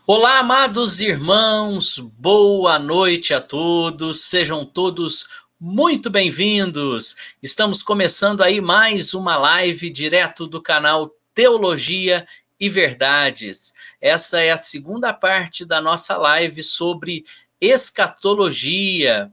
Olá, amados irmãos, boa noite a todos, sejam todos muito bem-vindos. Estamos começando aí mais uma live direto do canal Teologia e Verdades. Essa é a segunda parte da nossa live sobre escatologia.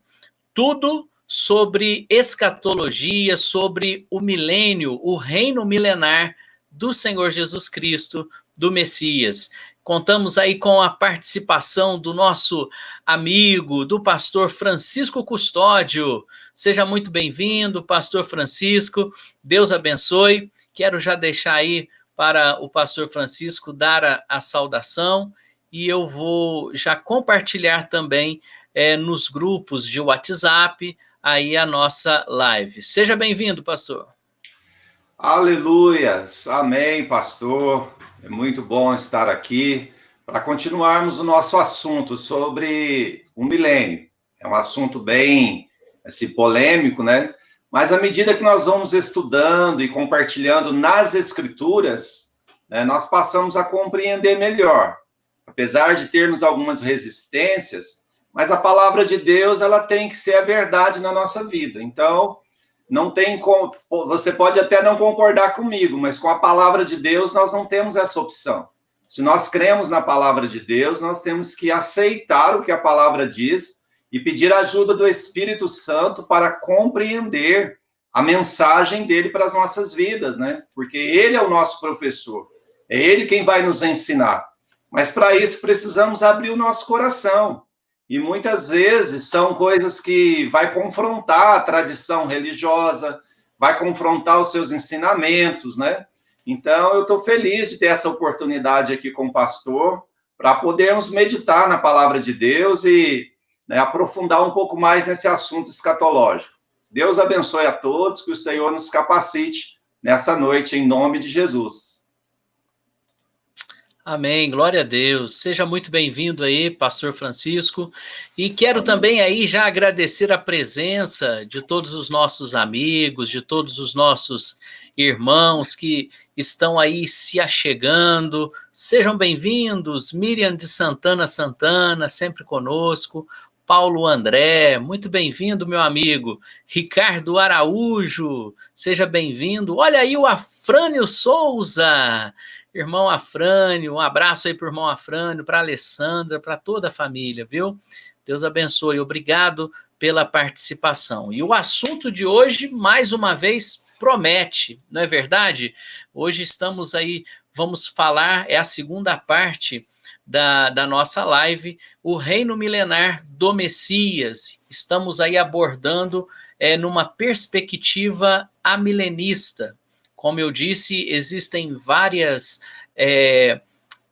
Tudo sobre escatologia, sobre o milênio, o reino milenar do Senhor Jesus Cristo, do Messias. Contamos aí com a participação do nosso amigo, do pastor Francisco Custódio. Seja muito bem-vindo, pastor Francisco. Deus abençoe. Quero já deixar aí para o pastor Francisco dar a saudação e eu vou já compartilhar também nos grupos de WhatsApp aí a nossa live. Seja bem-vindo, pastor. Aleluias, amém, pastor. É muito bom estar aqui para continuarmos o nosso assunto sobre o milênio. É um assunto bem polêmico, né? Mas à medida que nós vamos estudando e compartilhando nas escrituras, né, nós passamos a compreender melhor. Apesar de termos algumas resistências, mas a palavra de Deus, ela tem que ser a verdade na nossa vida. Então, não tem como, você pode até não concordar comigo, mas com a palavra de Deus nós não temos essa opção. Se nós cremos na palavra de Deus, nós temos que aceitar o que a palavra diz e pedir a ajuda do Espírito Santo para compreender a mensagem dele para as nossas vidas, né? Porque ele é o nosso professor, é ele quem vai nos ensinar. Mas para isso precisamos abrir o nosso coração. E muitas vezes são coisas que vai confrontar a tradição religiosa, vai confrontar os seus ensinamentos, né? Então, eu estou feliz de ter essa oportunidade aqui com o pastor, para podermos meditar na palavra de Deus e, né, aprofundar um pouco mais nesse assunto escatológico. Deus abençoe a todos, que o Senhor nos capacite nessa noite, em nome de Jesus. Amém, glória a Deus. Seja muito bem-vindo aí, pastor Francisco. E quero também aí já agradecer a presença de todos os nossos amigos, de todos os nossos irmãos que estão aí se achegando. Sejam bem-vindos, Miriam de Santana Santana, sempre conosco. Paulo André, muito bem-vindo, meu amigo. Ricardo Araújo, seja bem-vindo. Olha aí o Afrânio Souza. Irmão Afrânio, um abraço aí para o irmão Afrânio, para a Alessandra, para toda a família, viu? Deus abençoe, obrigado pela participação. E o assunto de hoje, mais uma vez, promete, não é verdade? Hoje estamos aí, vamos falar, é a segunda parte da nossa live, o reino milenar do Messias. Estamos aí abordando numa perspectiva amilenista. Como eu disse, existem várias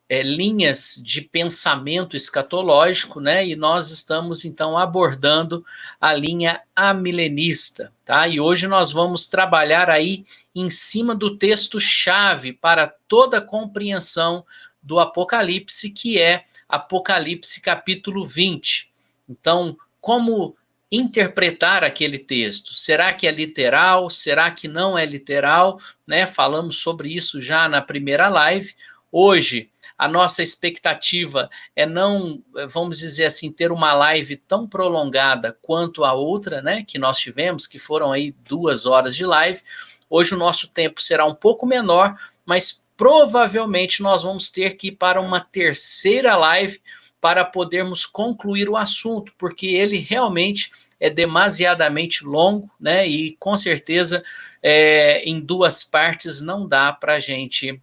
linhas de pensamento escatológico, né? E nós estamos, então, abordando a linha amilenista, tá? E hoje nós vamos trabalhar aí em cima do texto-chave para toda a compreensão do Apocalipse, que é Apocalipse capítulo 20. Então, como interpretar aquele texto? Será que é literal? Será que não é literal? Né? Falamos sobre isso já na primeira live. Hoje, a nossa expectativa é não, vamos dizer assim, ter uma live tão prolongada quanto a outra, né, que nós tivemos, que foram aí 2 horas de live. Hoje o nosso tempo será um pouco menor, mas provavelmente nós vamos ter que ir para uma terceira live para podermos concluir o assunto, porque ele realmente é demasiadamente longo, né? E com certeza em 2 partes não dá para a gente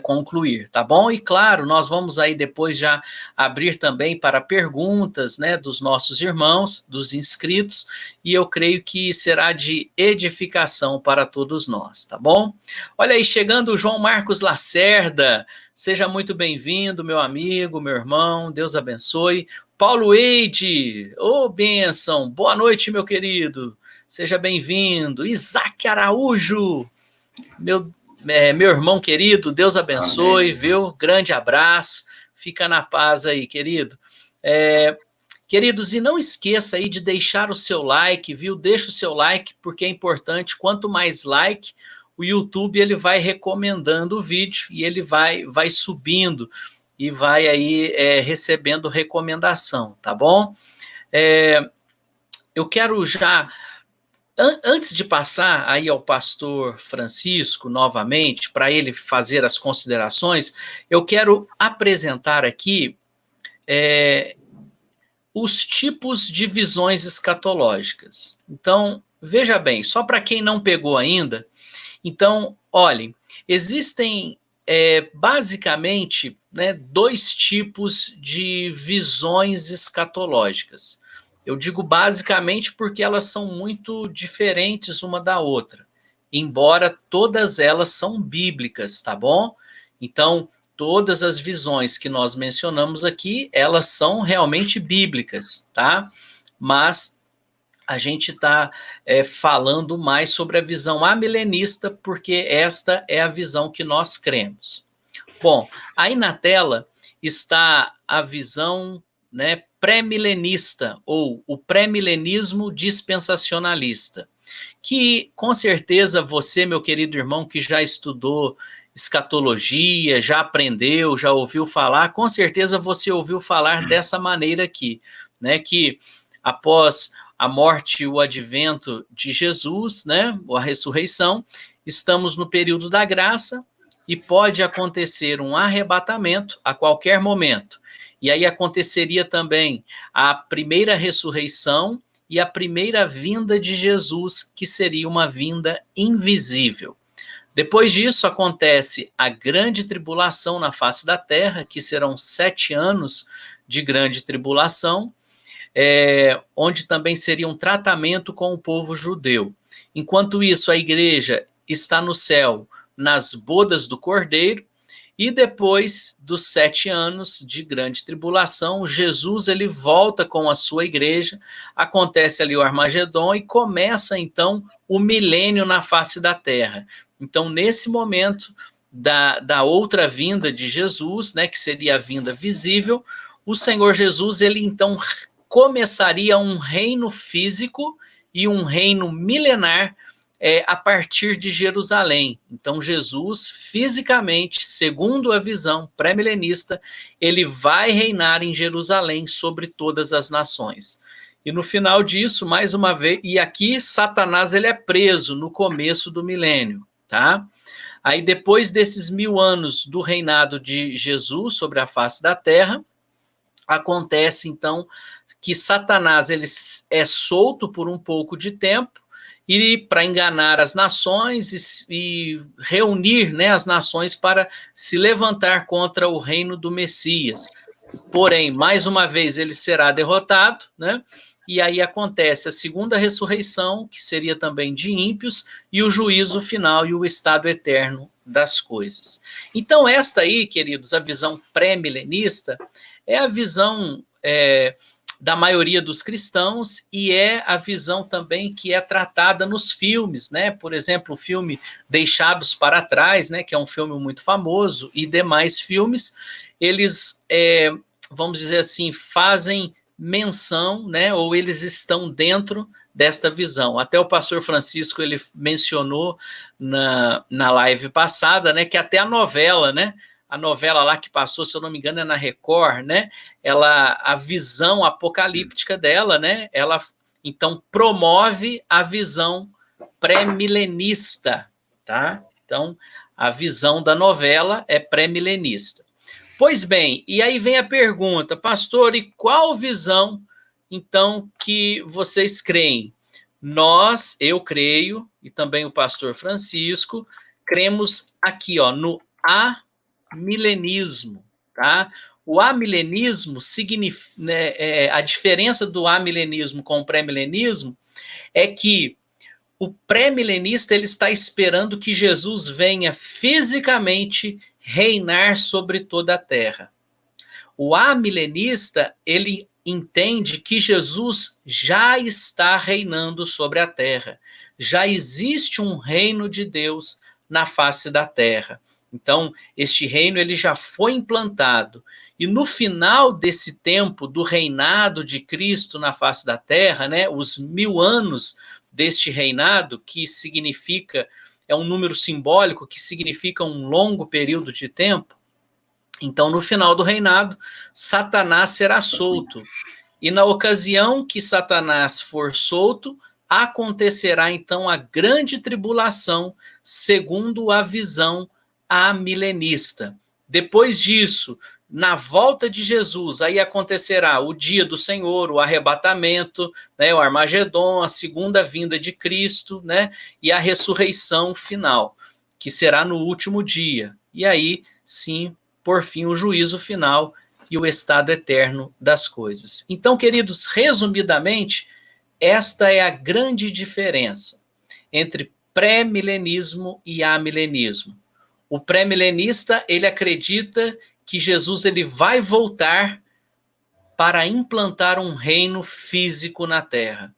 concluir, tá bom? E claro, nós vamos aí depois já abrir também para perguntas, né, dos nossos irmãos, dos inscritos, e eu creio que será de edificação para todos nós, tá bom? Olha aí, chegando o João Marcos Lacerda, seja muito bem-vindo, meu amigo, meu irmão, Deus abençoe. Paulo Eide, ô bênção, boa noite, meu querido, seja bem-vindo. Isaac Araújo, meu irmão querido, Deus abençoe, amém, viu? Grande abraço, fica na paz aí, querido. Queridos, e não esqueça aí de deixar o seu like, viu? Deixa o seu like, porque é importante, quanto mais like, o YouTube ele vai recomendando o vídeo e ele vai subindo. e vai aí recebendo recomendação, tá bom? Eu quero já, antes de passar aí ao pastor Francisco novamente, para ele fazer as considerações, eu quero apresentar aqui os tipos de visões escatológicas. Então, veja bem, só para quem não pegou ainda, então, olhem, existem basicamente, né, 2 tipos de visões escatológicas. Eu digo basicamente porque elas são muito diferentes uma da outra, embora todas elas são bíblicas, tá bom? Então, todas as visões que nós mencionamos aqui, elas são realmente bíblicas, tá? Mas a gente está falando mais sobre a visão amilenista, porque esta é a visão que nós cremos. Bom, aí na tela está a visão, né, pré-milenista, ou o pré-milenismo dispensacionalista, que com certeza você, meu querido irmão, que já estudou escatologia, já aprendeu, já ouviu falar, com certeza você ouviu falar dessa maneira aqui, né, que após a morte e o advento de Jesus, né, a ressurreição, estamos no período da graça e pode acontecer um arrebatamento a qualquer momento. E aí aconteceria também a primeira ressurreição e a primeira vinda de Jesus, que seria uma vinda invisível. Depois disso acontece a grande tribulação na face da terra, que serão 7 anos de grande tribulação, onde também seria um tratamento com o povo judeu. Enquanto isso, a igreja está no céu, nas bodas do Cordeiro, e depois dos 7 anos de grande tribulação, Jesus ele volta com a sua igreja, acontece ali o Armagedon e começa então o milênio na face da terra. Então, nesse momento da outra vinda de Jesus, né, que seria a vinda visível, o Senhor Jesus ele então começaria um reino físico e um reino milenar a partir de Jerusalém. Então, Jesus, fisicamente, segundo a visão pré-milenista, ele vai reinar em Jerusalém sobre todas as nações. E no final disso, mais uma vez, e aqui Satanás ele é preso no começo do milênio, tá? Aí depois desses 1000 anos do reinado de Jesus sobre a face da terra, acontece então que Satanás ele é solto por um pouco de tempo, e para enganar as nações e reunir, né, as nações para se levantar contra o reino do Messias. Porém, mais uma vez ele será derrotado, né? E aí acontece a segunda ressurreição, que seria também de ímpios, e o juízo final e o estado eterno das coisas. Então, esta aí, queridos, a visão pré-milenista é a visão da maioria dos cristãos e é a visão também que é tratada nos filmes, né? Por exemplo, o filme Deixados para Trás, né? Que é um filme muito famoso, e demais filmes, eles, vamos dizer assim, fazem menção, né? Ou eles estão dentro desta visão. Até o pastor Francisco, ele mencionou na live passada, né? Que até a novela, né? A novela lá que passou, se eu não me engano, é na Record, né? A visão apocalíptica dela, né? Ela, então, promove a visão pré-milenista, tá? Então, a visão da novela é pré-milenista. Pois bem, e aí vem a pergunta, pastor, e qual visão, então, que vocês creem? Eu creio, e também o pastor Francisco, cremos aqui, ó, no amilenismo, tá? O amilenismo significa, né, a diferença do amilenismo com o pré-milenismo é que o pré-milenista ele está esperando que Jesus venha fisicamente reinar sobre toda a terra. O amilenista ele entende que Jesus já está reinando sobre a terra. Já existe um reino de Deus na face da terra. Então, este reino ele já foi implantado. E no final desse tempo do reinado de Cristo na face da terra, né, os 1000 anos deste reinado, que significa, é um número simbólico, que significa um longo período de tempo, Então, no final do reinado, Satanás será solto. E na ocasião que Satanás for solto, acontecerá então a grande tribulação, segundo a visão amilenista. Depois disso, na volta de Jesus, aí acontecerá o dia do Senhor, o arrebatamento, né, o Armagedon, a segunda vinda de Cristo, né, e a ressurreição final, que será no último dia. E aí, sim, por fim, o juízo final e o estado eterno das coisas. Então, queridos, resumidamente, esta é a grande diferença entre pré-milenismo e amilenismo. O pré-milenista, ele acredita que Jesus ele vai voltar para implantar um reino físico na Terra.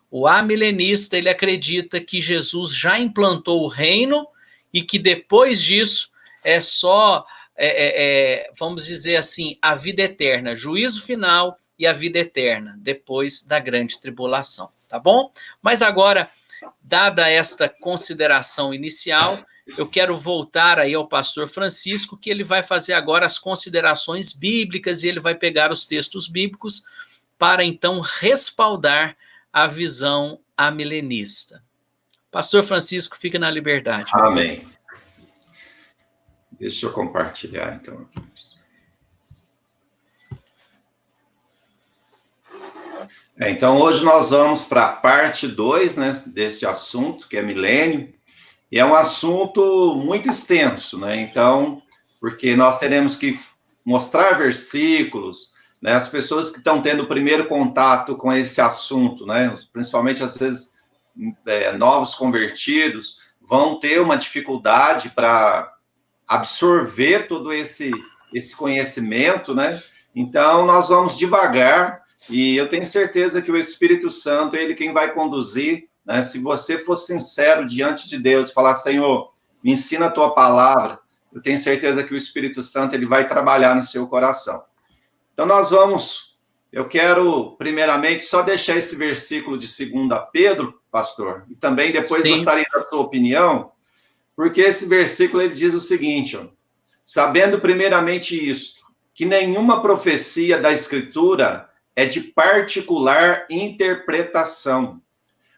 O amilenista, ele acredita que Jesus já implantou o reino e que depois disso é só, vamos dizer assim, a vida eterna, juízo final e a vida eterna, depois da grande tribulação, tá bom? Mas agora, dada esta consideração inicial, eu quero voltar aí ao pastor Francisco, que ele vai fazer agora as considerações bíblicas e ele vai pegar os textos bíblicos para então respaldar a visão amilenista. Pastor Francisco, fica na liberdade. Amém. Deixa eu compartilhar, então. Então, hoje nós vamos para a parte 2, né, deste assunto, que é milênio, e é um assunto muito extenso, né? Então, porque nós teremos que mostrar versículos, né? As pessoas que estão tendo o primeiro contato com esse assunto, né? Principalmente, às vezes, novos convertidos, vão ter uma dificuldade para absorver todo esse conhecimento, né? Então, nós vamos devagar, e eu tenho certeza que o Espírito Santo é ele quem vai conduzir, né? Se você for sincero diante de Deus, falar, Senhor, me ensina a tua palavra, eu tenho certeza que o Espírito Santo ele vai trabalhar no seu coração. Então, eu quero, primeiramente, só deixar esse versículo de 2 Pedro, pastor, e também depois Sim. gostaria da sua opinião, porque esse versículo ele diz o seguinte, ó, sabendo primeiramente isto, que nenhuma profecia da Escritura é de particular interpretação,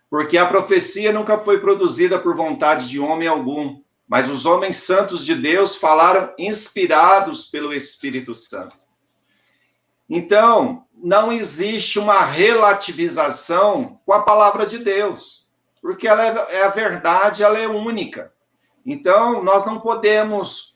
porque a profecia nunca foi produzida por vontade de homem algum, mas os homens santos de Deus falaram inspirados pelo Espírito Santo. Então, não existe uma relativização com a palavra de Deus, porque ela é a verdade, ela é única. Então, nós não podemos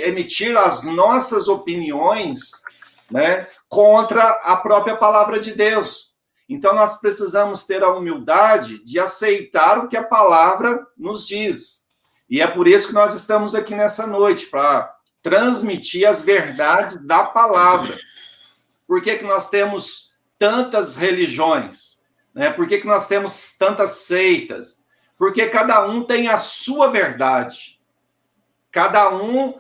emitir as nossas opiniões, né, contra a própria palavra de Deus. Então, nós precisamos ter a humildade de aceitar o que a palavra nos diz. E é por isso que nós estamos aqui nessa noite, para transmitir as verdades da palavra. Por que nós temos tantas religiões? Né? Por que nós temos tantas seitas? Porque cada um tem a sua verdade. Cada um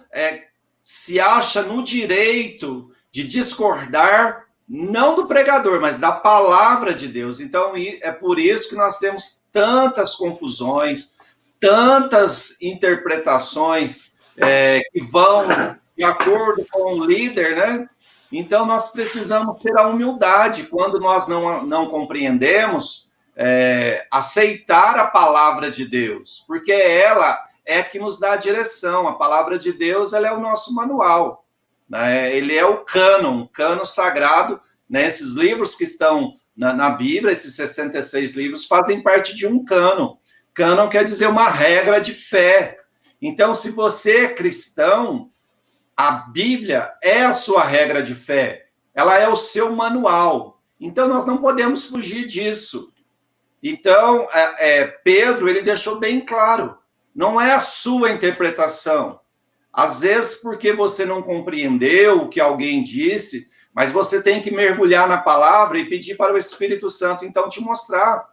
se acha no direito de discordar, não do pregador, mas da palavra de Deus. Então, é por isso que nós temos tantas confusões, tantas interpretações que vão de acordo com o líder, né? Então, nós precisamos ter a humildade, quando nós não compreendemos, aceitar a palavra de Deus, porque ela é que nos dá a direção. A palavra de Deus, ela é o nosso manual, né? Ele é o cânon sagrado, né? Esses livros que estão na Bíblia, esses 66 livros, fazem parte de um cânon. Cânon quer dizer uma regra de fé. Então, se você é cristão, a Bíblia é a sua regra de fé. Ela é o seu manual. Então, nós não podemos fugir disso. Então, Pedro, ele deixou bem claro, não é a sua interpretação. Às vezes, porque você não compreendeu o que alguém disse, mas você tem que mergulhar na palavra e pedir para o Espírito Santo, então, te mostrar.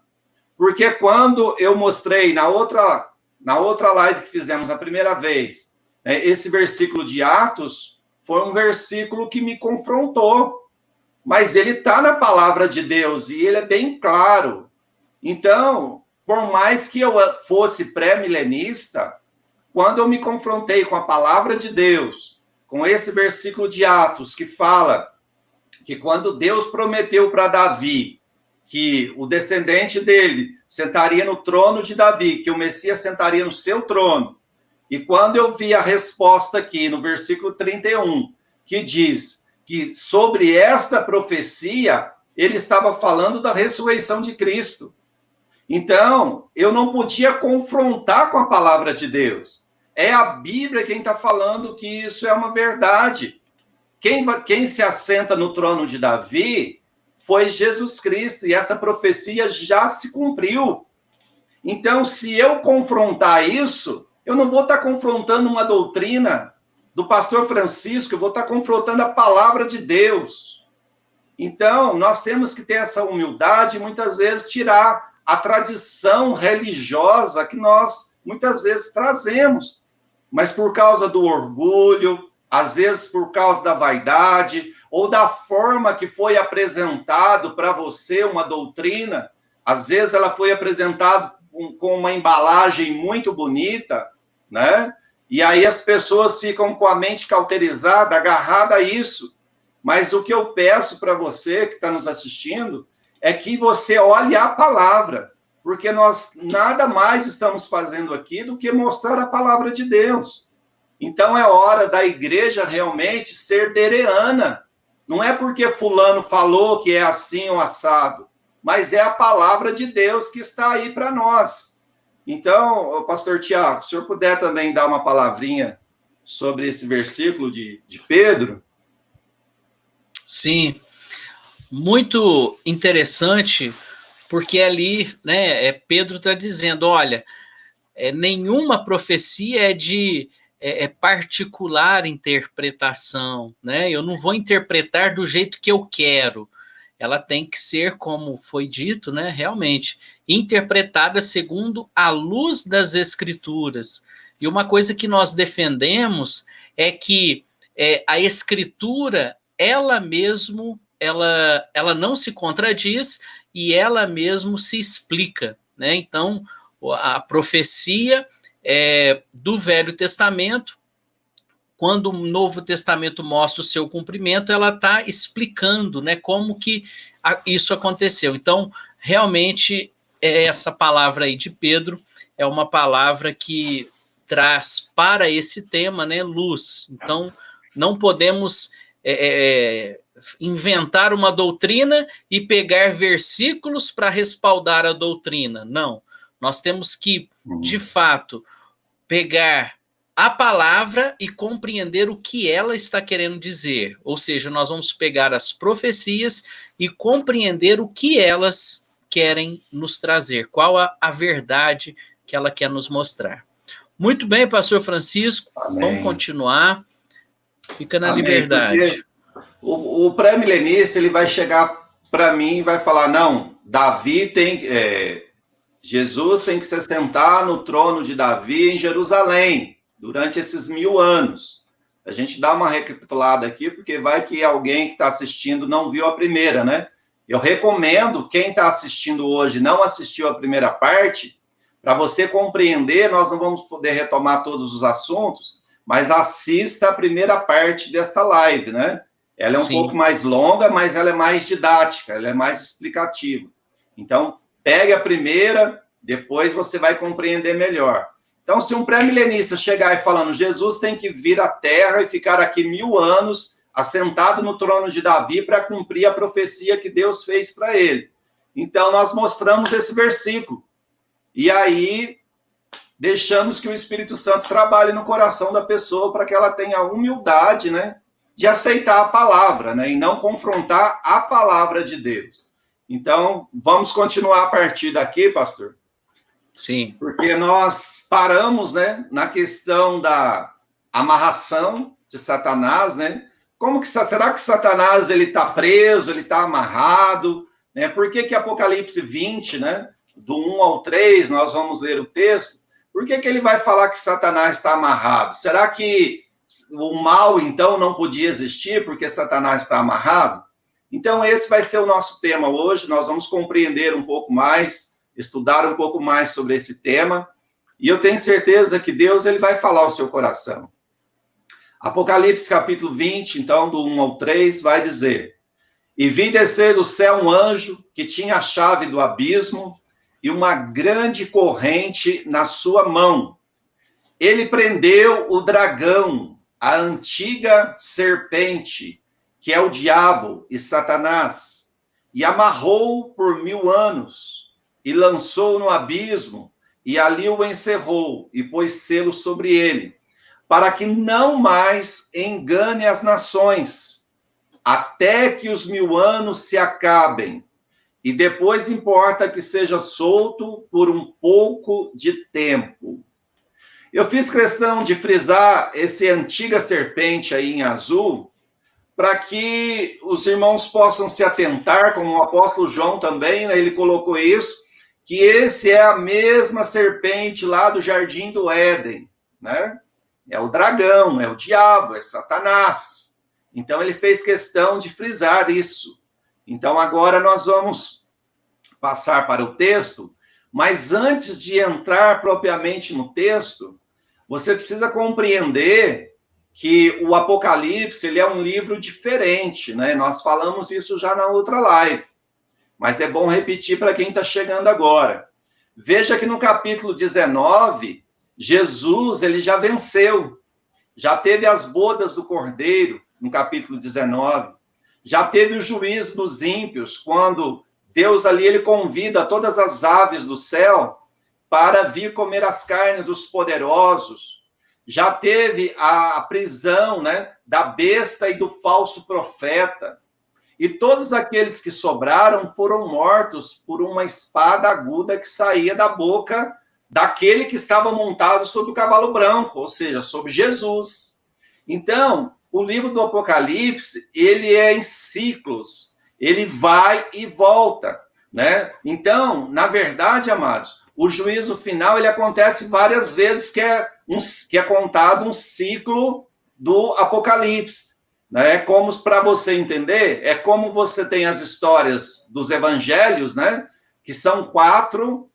Porque quando eu mostrei na outra live que fizemos a primeira vez, esse versículo de Atos, foi um versículo que me confrontou. Mas ele está na palavra de Deus e ele é bem claro. Então, por mais que eu fosse pré-milenista, quando eu me confrontei com a palavra de Deus, com esse versículo de Atos, que fala que quando Deus prometeu para Davi que o descendente dele sentaria no trono de Davi, que o Messias sentaria no seu trono, e quando eu vi a resposta aqui no versículo 31, que diz que sobre esta profecia, ele estava falando da ressurreição de Cristo. Então, eu não podia confrontar com a palavra de Deus. É a Bíblia quem está falando que isso é uma verdade. Quem se assenta no trono de Davi foi Jesus Cristo, e essa profecia já se cumpriu. Então, se eu confrontar isso, eu não vou estar confrontando uma doutrina do pastor Francisco, eu vou estar confrontando a palavra de Deus. Então, nós temos que ter essa humildade e muitas vezes tirar a tradição religiosa que nós muitas vezes trazemos, mas por causa do orgulho, às vezes por causa da vaidade, ou da forma que foi apresentado para você uma doutrina, às vezes ela foi apresentada com uma embalagem muito bonita, né? E aí as pessoas ficam com a mente cauterizada, agarrada a isso. Mas o que eu peço para você que está nos assistindo é que você olhe a palavra, porque nós nada mais estamos fazendo aqui do que mostrar a palavra de Deus. Então é hora da igreja realmente ser bereana. Não é porque fulano falou que é assim ou assado, mas é a palavra de Deus que está aí para nós. Então, pastor Tiago, se o senhor puder também dar uma palavrinha sobre esse versículo de Pedro. Sim, muito interessante, porque ali, né, Pedro está dizendo, olha, nenhuma profecia é de particular interpretação, né? Eu não vou interpretar do jeito que eu quero. Ela tem que ser, como foi dito, né, realmente, interpretada segundo a luz das Escrituras. E uma coisa que nós defendemos é que a Escritura, ela mesmo, ela não se contradiz e ela mesmo se explica, né? Então, a profecia do Velho Testamento, quando o Novo Testamento mostra o seu cumprimento, ela está explicando, né, como que isso aconteceu. Então, realmente, essa palavra aí de Pedro é uma palavra que traz para esse tema, né, luz. Então, não podemos inventar uma doutrina e pegar versículos para respaldar a doutrina. Não. Nós temos que, de fato, pegar a palavra e compreender o que ela está querendo dizer. Ou seja, nós vamos pegar as profecias e compreender o que elas querem nos trazer, qual a verdade que ela quer nos mostrar. Muito bem, pastor Francisco, amém. Vamos continuar. Fica na amém, liberdade. O pré-milenista, ele vai chegar para mim e vai falar, não, Davi Jesus tem que se sentar no trono de Davi em Jerusalém, durante esses 1000 anos. A gente dá uma recapitulada aqui, porque vai que alguém que está assistindo não viu a primeira, né? Eu recomendo, quem está assistindo hoje não assistiu a primeira parte, para você compreender, nós não vamos poder retomar todos os assuntos, mas assista a primeira parte desta live, né? Ela é um pouco mais longa, mas ela é mais didática, ela é mais explicativa. Então, pegue a primeira, depois você vai compreender melhor. Então, se um pré-milenista chegar e falando, Jesus tem que vir à Terra e ficar aqui 1000 anos, assentado no trono de Davi, para cumprir a profecia que Deus fez para ele. Então, nós mostramos esse versículo. E aí, deixamos que o Espírito Santo trabalhe no coração da pessoa para que ela tenha a humildade, né, de aceitar a palavra, né, e não confrontar a palavra de Deus. Então, vamos continuar a partir daqui, pastor? Sim. Porque nós paramos, né, na questão da amarração de Satanás, né? Será que Satanás ele está preso, ele está amarrado? Né? Por que Apocalipse 20, né, do 1 ao 3, nós vamos ler o texto? Por que ele vai falar que Satanás está amarrado? Será que o mal, então, não podia existir porque Satanás está amarrado? Então, esse vai ser o nosso tema hoje. Nós vamos compreender um pouco mais, estudar um pouco mais sobre esse tema. E eu tenho certeza que Deus ele vai falar ao seu coração. Apocalipse capítulo 20, então, do 1 ao 3, vai dizer: E vi descer do céu um anjo que tinha a chave do abismo e uma grande corrente na sua mão. Ele prendeu o dragão, a antiga serpente, que é o diabo e Satanás, e amarrou por 1000 anos, e lançou no abismo, e ali o encerrou, e pôs selo sobre ele, para que não mais engane as nações, até que os 1000 anos se acabem, e depois importa que seja solto por um pouco de tempo. Eu fiz questão de frisar esse antiga serpente aí em azul, para que os irmãos possam se atentar, como o apóstolo João também, né, ele colocou isso, que esse é a mesma serpente lá do Jardim do Éden, né? É o dragão, é o diabo, é Satanás. Então, ele fez questão de frisar isso. Então, agora nós vamos passar para o texto, mas antes de entrar propriamente no texto, você precisa compreender que o Apocalipse, ele é um livro diferente, né? Nós falamos isso já na outra live, mas é bom repetir para quem está chegando agora. Veja que no capítulo 19, Jesus, ele já venceu, já teve as bodas do Cordeiro, no capítulo 19, já teve o juízo dos ímpios, quando Deus ali, ele convida todas as aves do céu para vir comer as carnes dos poderosos. Já teve a prisão, né, da besta e do falso profeta. E todos aqueles que sobraram foram mortos por uma espada aguda que saía da boca daquele que estava montado sobre o cavalo branco, ou seja, sobre Jesus. Então, o livro do Apocalipse, ele é em ciclos, ele vai e volta, né? Então, na verdade, amados, o juízo final, ele acontece várias vezes, que é contado um ciclo do Apocalipse, né? Como, para você entender, é como você tem as histórias dos evangelhos, né? Que são 4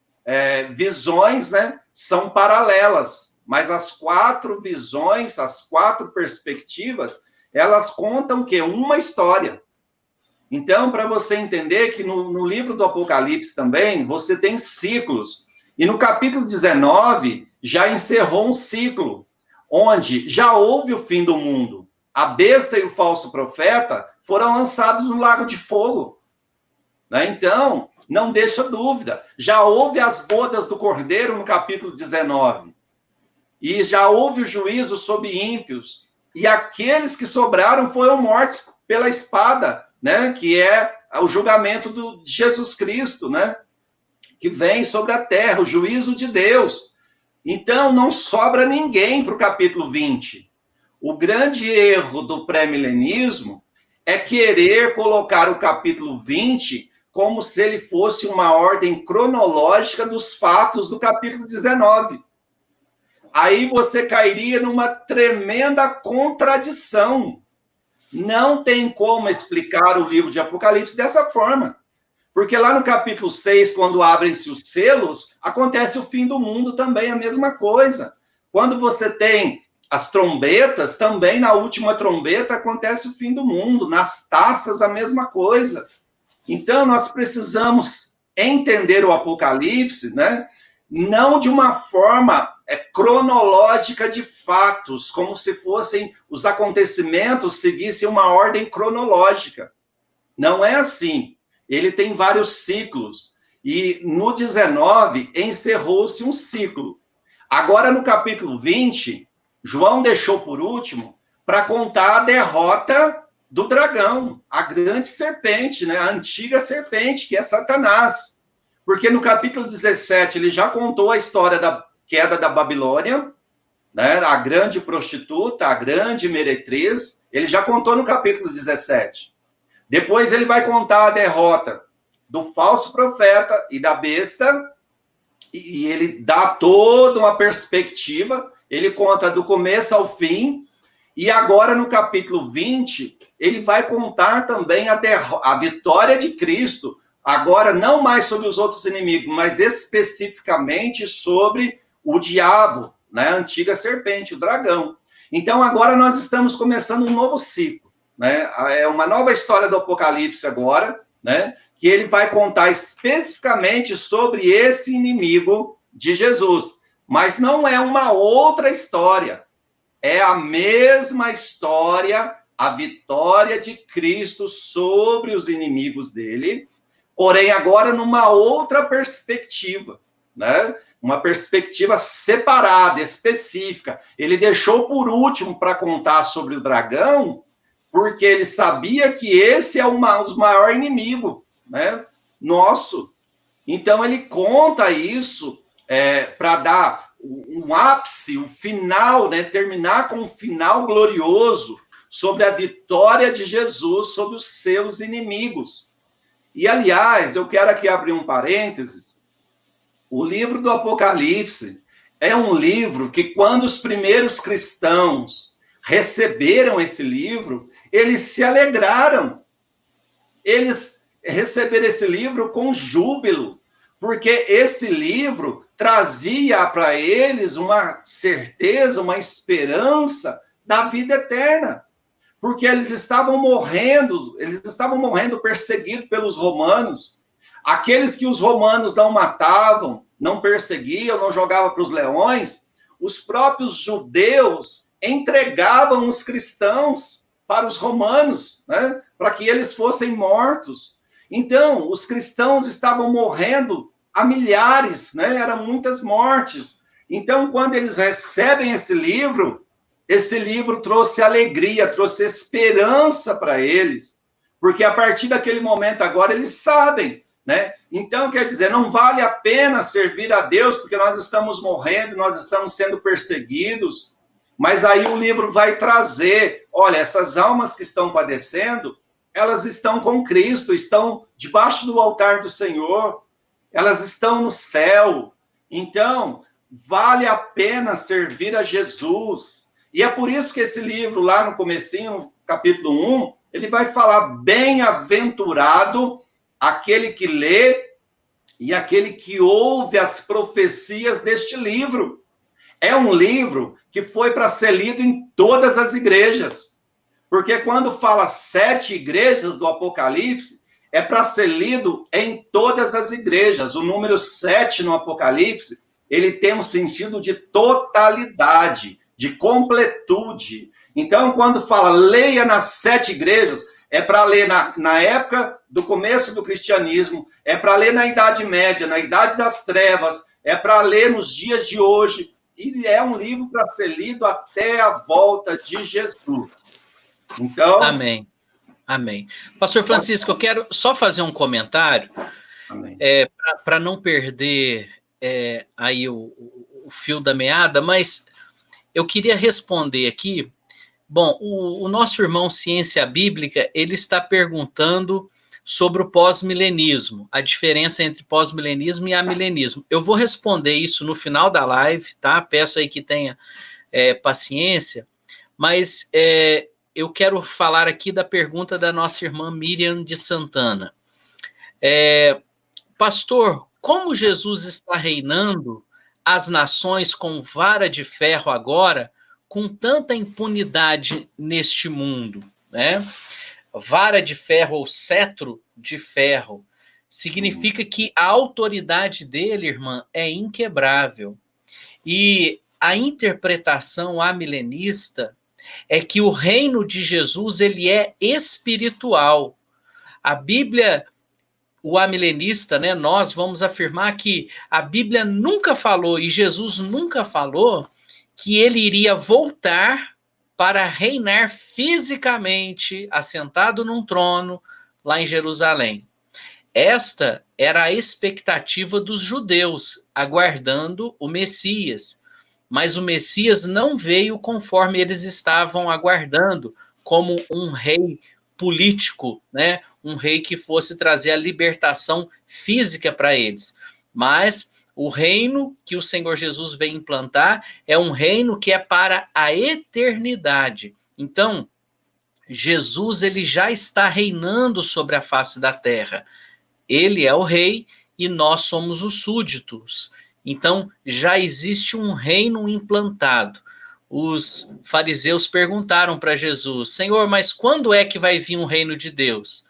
visões, né? São paralelas, mas as 4 visões, as 4 perspectivas, elas contam o quê? Uma história. Então, para você entender que no livro do Apocalipse também, você tem ciclos. E no capítulo 19, já encerrou um ciclo, onde já houve o fim do mundo. A besta e o falso profeta foram lançados no lago de fogo, né? Então, não deixa dúvida. Já houve as bodas do Cordeiro no capítulo 19. E já houve o juízo sobre ímpios. E aqueles que sobraram foram mortos pela espada, né? Que é o julgamento de Jesus Cristo, né? Que vem sobre a terra, o juízo de Deus. Então, não sobra ninguém para o capítulo 20. O grande erro do pré-milenismo é querer colocar o capítulo 20 como se ele fosse uma ordem cronológica dos fatos do capítulo 19. Aí você cairia numa tremenda contradição. Não tem como explicar o livro de Apocalipse dessa forma. Porque lá no capítulo 6, quando abrem-se os selos, acontece o fim do mundo também, a mesma coisa. Quando você tem as trombetas, também na última trombeta acontece o fim do mundo. Nas taças, a mesma coisa. Então, nós precisamos entender o Apocalipse, né? Não de uma forma cronológica de fatos, como se fossem os acontecimentos seguissem uma ordem cronológica. Não é assim. Ele tem vários ciclos. E no 19, encerrou-se um ciclo. Agora, no capítulo 20, João deixou por último para contar a derrota do dragão, a grande serpente, né? A antiga serpente, que é Satanás. Porque no capítulo 17, ele já contou a história da queda da Babilônia, né? A grande prostituta, a grande meretriz. Ele já contou no capítulo 17. Depois ele vai contar a derrota do falso profeta e da besta, e ele dá toda uma perspectiva, ele conta do começo ao fim, e agora no capítulo 20, ele vai contar também a vitória de Cristo, agora não mais sobre os outros inimigos, mas especificamente sobre o diabo, né? A antiga serpente, o dragão. Então, agora nós estamos começando um novo ciclo, né? É uma nova história do Apocalipse agora, né? Que ele vai contar especificamente sobre esse inimigo de Jesus. Mas não é uma outra história. É a mesma história, a vitória de Cristo sobre os inimigos dele, porém agora numa outra perspectiva, né? Uma perspectiva separada, específica. Ele deixou por último para contar sobre o dragão, porque ele sabia que esse é o maior inimigo, né, nosso. Então ele conta isso para dar um ápice, um final, né, terminar com um final glorioso sobre a vitória de Jesus sobre os seus inimigos. E, aliás, eu quero aqui abrir um parênteses. O livro do Apocalipse é um livro que, quando os primeiros cristãos receberam esse livro, eles se alegraram. Eles receberam esse livro com júbilo, porque esse livro trazia para eles uma certeza, uma esperança da vida eterna. Porque eles estavam morrendo perseguidos pelos romanos. Aqueles que os romanos não matavam, não perseguiam, não jogavam para os leões, os próprios judeus entregavam os cristãos para os romanos, né? Para que eles fossem mortos. Então, os cristãos estavam morrendo a milhares, né? Eram muitas mortes. Então, quando eles recebem esse livro trouxe alegria, trouxe esperança para eles, porque a partir daquele momento agora eles sabem, né? Então, quer dizer, não vale a pena servir a Deus, porque nós estamos morrendo, nós estamos sendo perseguidos, mas aí o livro vai trazer, olha, essas almas que estão padecendo, elas estão com Cristo, estão debaixo do altar do Senhor, elas estão no céu, então, vale a pena servir a Jesus. E é por isso que esse livro, lá no comecinho, no capítulo 1, ele vai falar bem-aventurado aquele que lê e aquele que ouve as profecias deste livro. É um livro que foi para ser lido em todas as igrejas. Porque quando fala 7 igrejas do Apocalipse, é para ser lido em todas as igrejas. O número 7 no Apocalipse, ele tem um sentido de totalidade, de completude. Então, quando fala leia nas 7 igrejas, é para ler na época do começo do cristianismo, é para ler na Idade Média, na Idade das Trevas, é para ler nos dias de hoje. E é um livro para ser lido até a volta de Jesus. Então... Amém. Amém. Pastor Francisco, eu quero só fazer um comentário, para não perder aí o fio da meada, mas eu queria responder aqui. Bom, o nosso irmão Ciência Bíblica, ele está perguntando sobre o pós-milenismo, a diferença entre pós-milenismo e amilenismo. Eu vou responder isso no final da live, tá? Peço aí que tenha paciência, mas eu quero falar aqui da pergunta da nossa irmã Miriam de Santana. Pastor, como Jesus está reinando as nações com vara de ferro agora, com tanta impunidade neste mundo, né? Vara de ferro ou cetro de ferro significa que a autoridade dele, irmã, é inquebrável. E a interpretação amilenista é que o reino de Jesus, ele é espiritual. A Bíblia, o amilenista, né, nós vamos afirmar que a Bíblia nunca falou, e Jesus nunca falou, que ele iria voltar para reinar fisicamente, assentado num trono, lá em Jerusalém. Esta era a expectativa dos judeus, aguardando o Messias. Mas o Messias não veio conforme eles estavam aguardando, como um rei político, né? Um rei que fosse trazer a libertação física para eles. Mas o reino que o Senhor Jesus veio implantar é um reino que é para a eternidade. Então, Jesus, ele já está reinando sobre a face da terra. Ele é o rei e nós somos os súditos. Então, já existe um reino implantado. os fariseus perguntaram para Jesus: Senhor, mas quando é que vai vir o reino de Deus?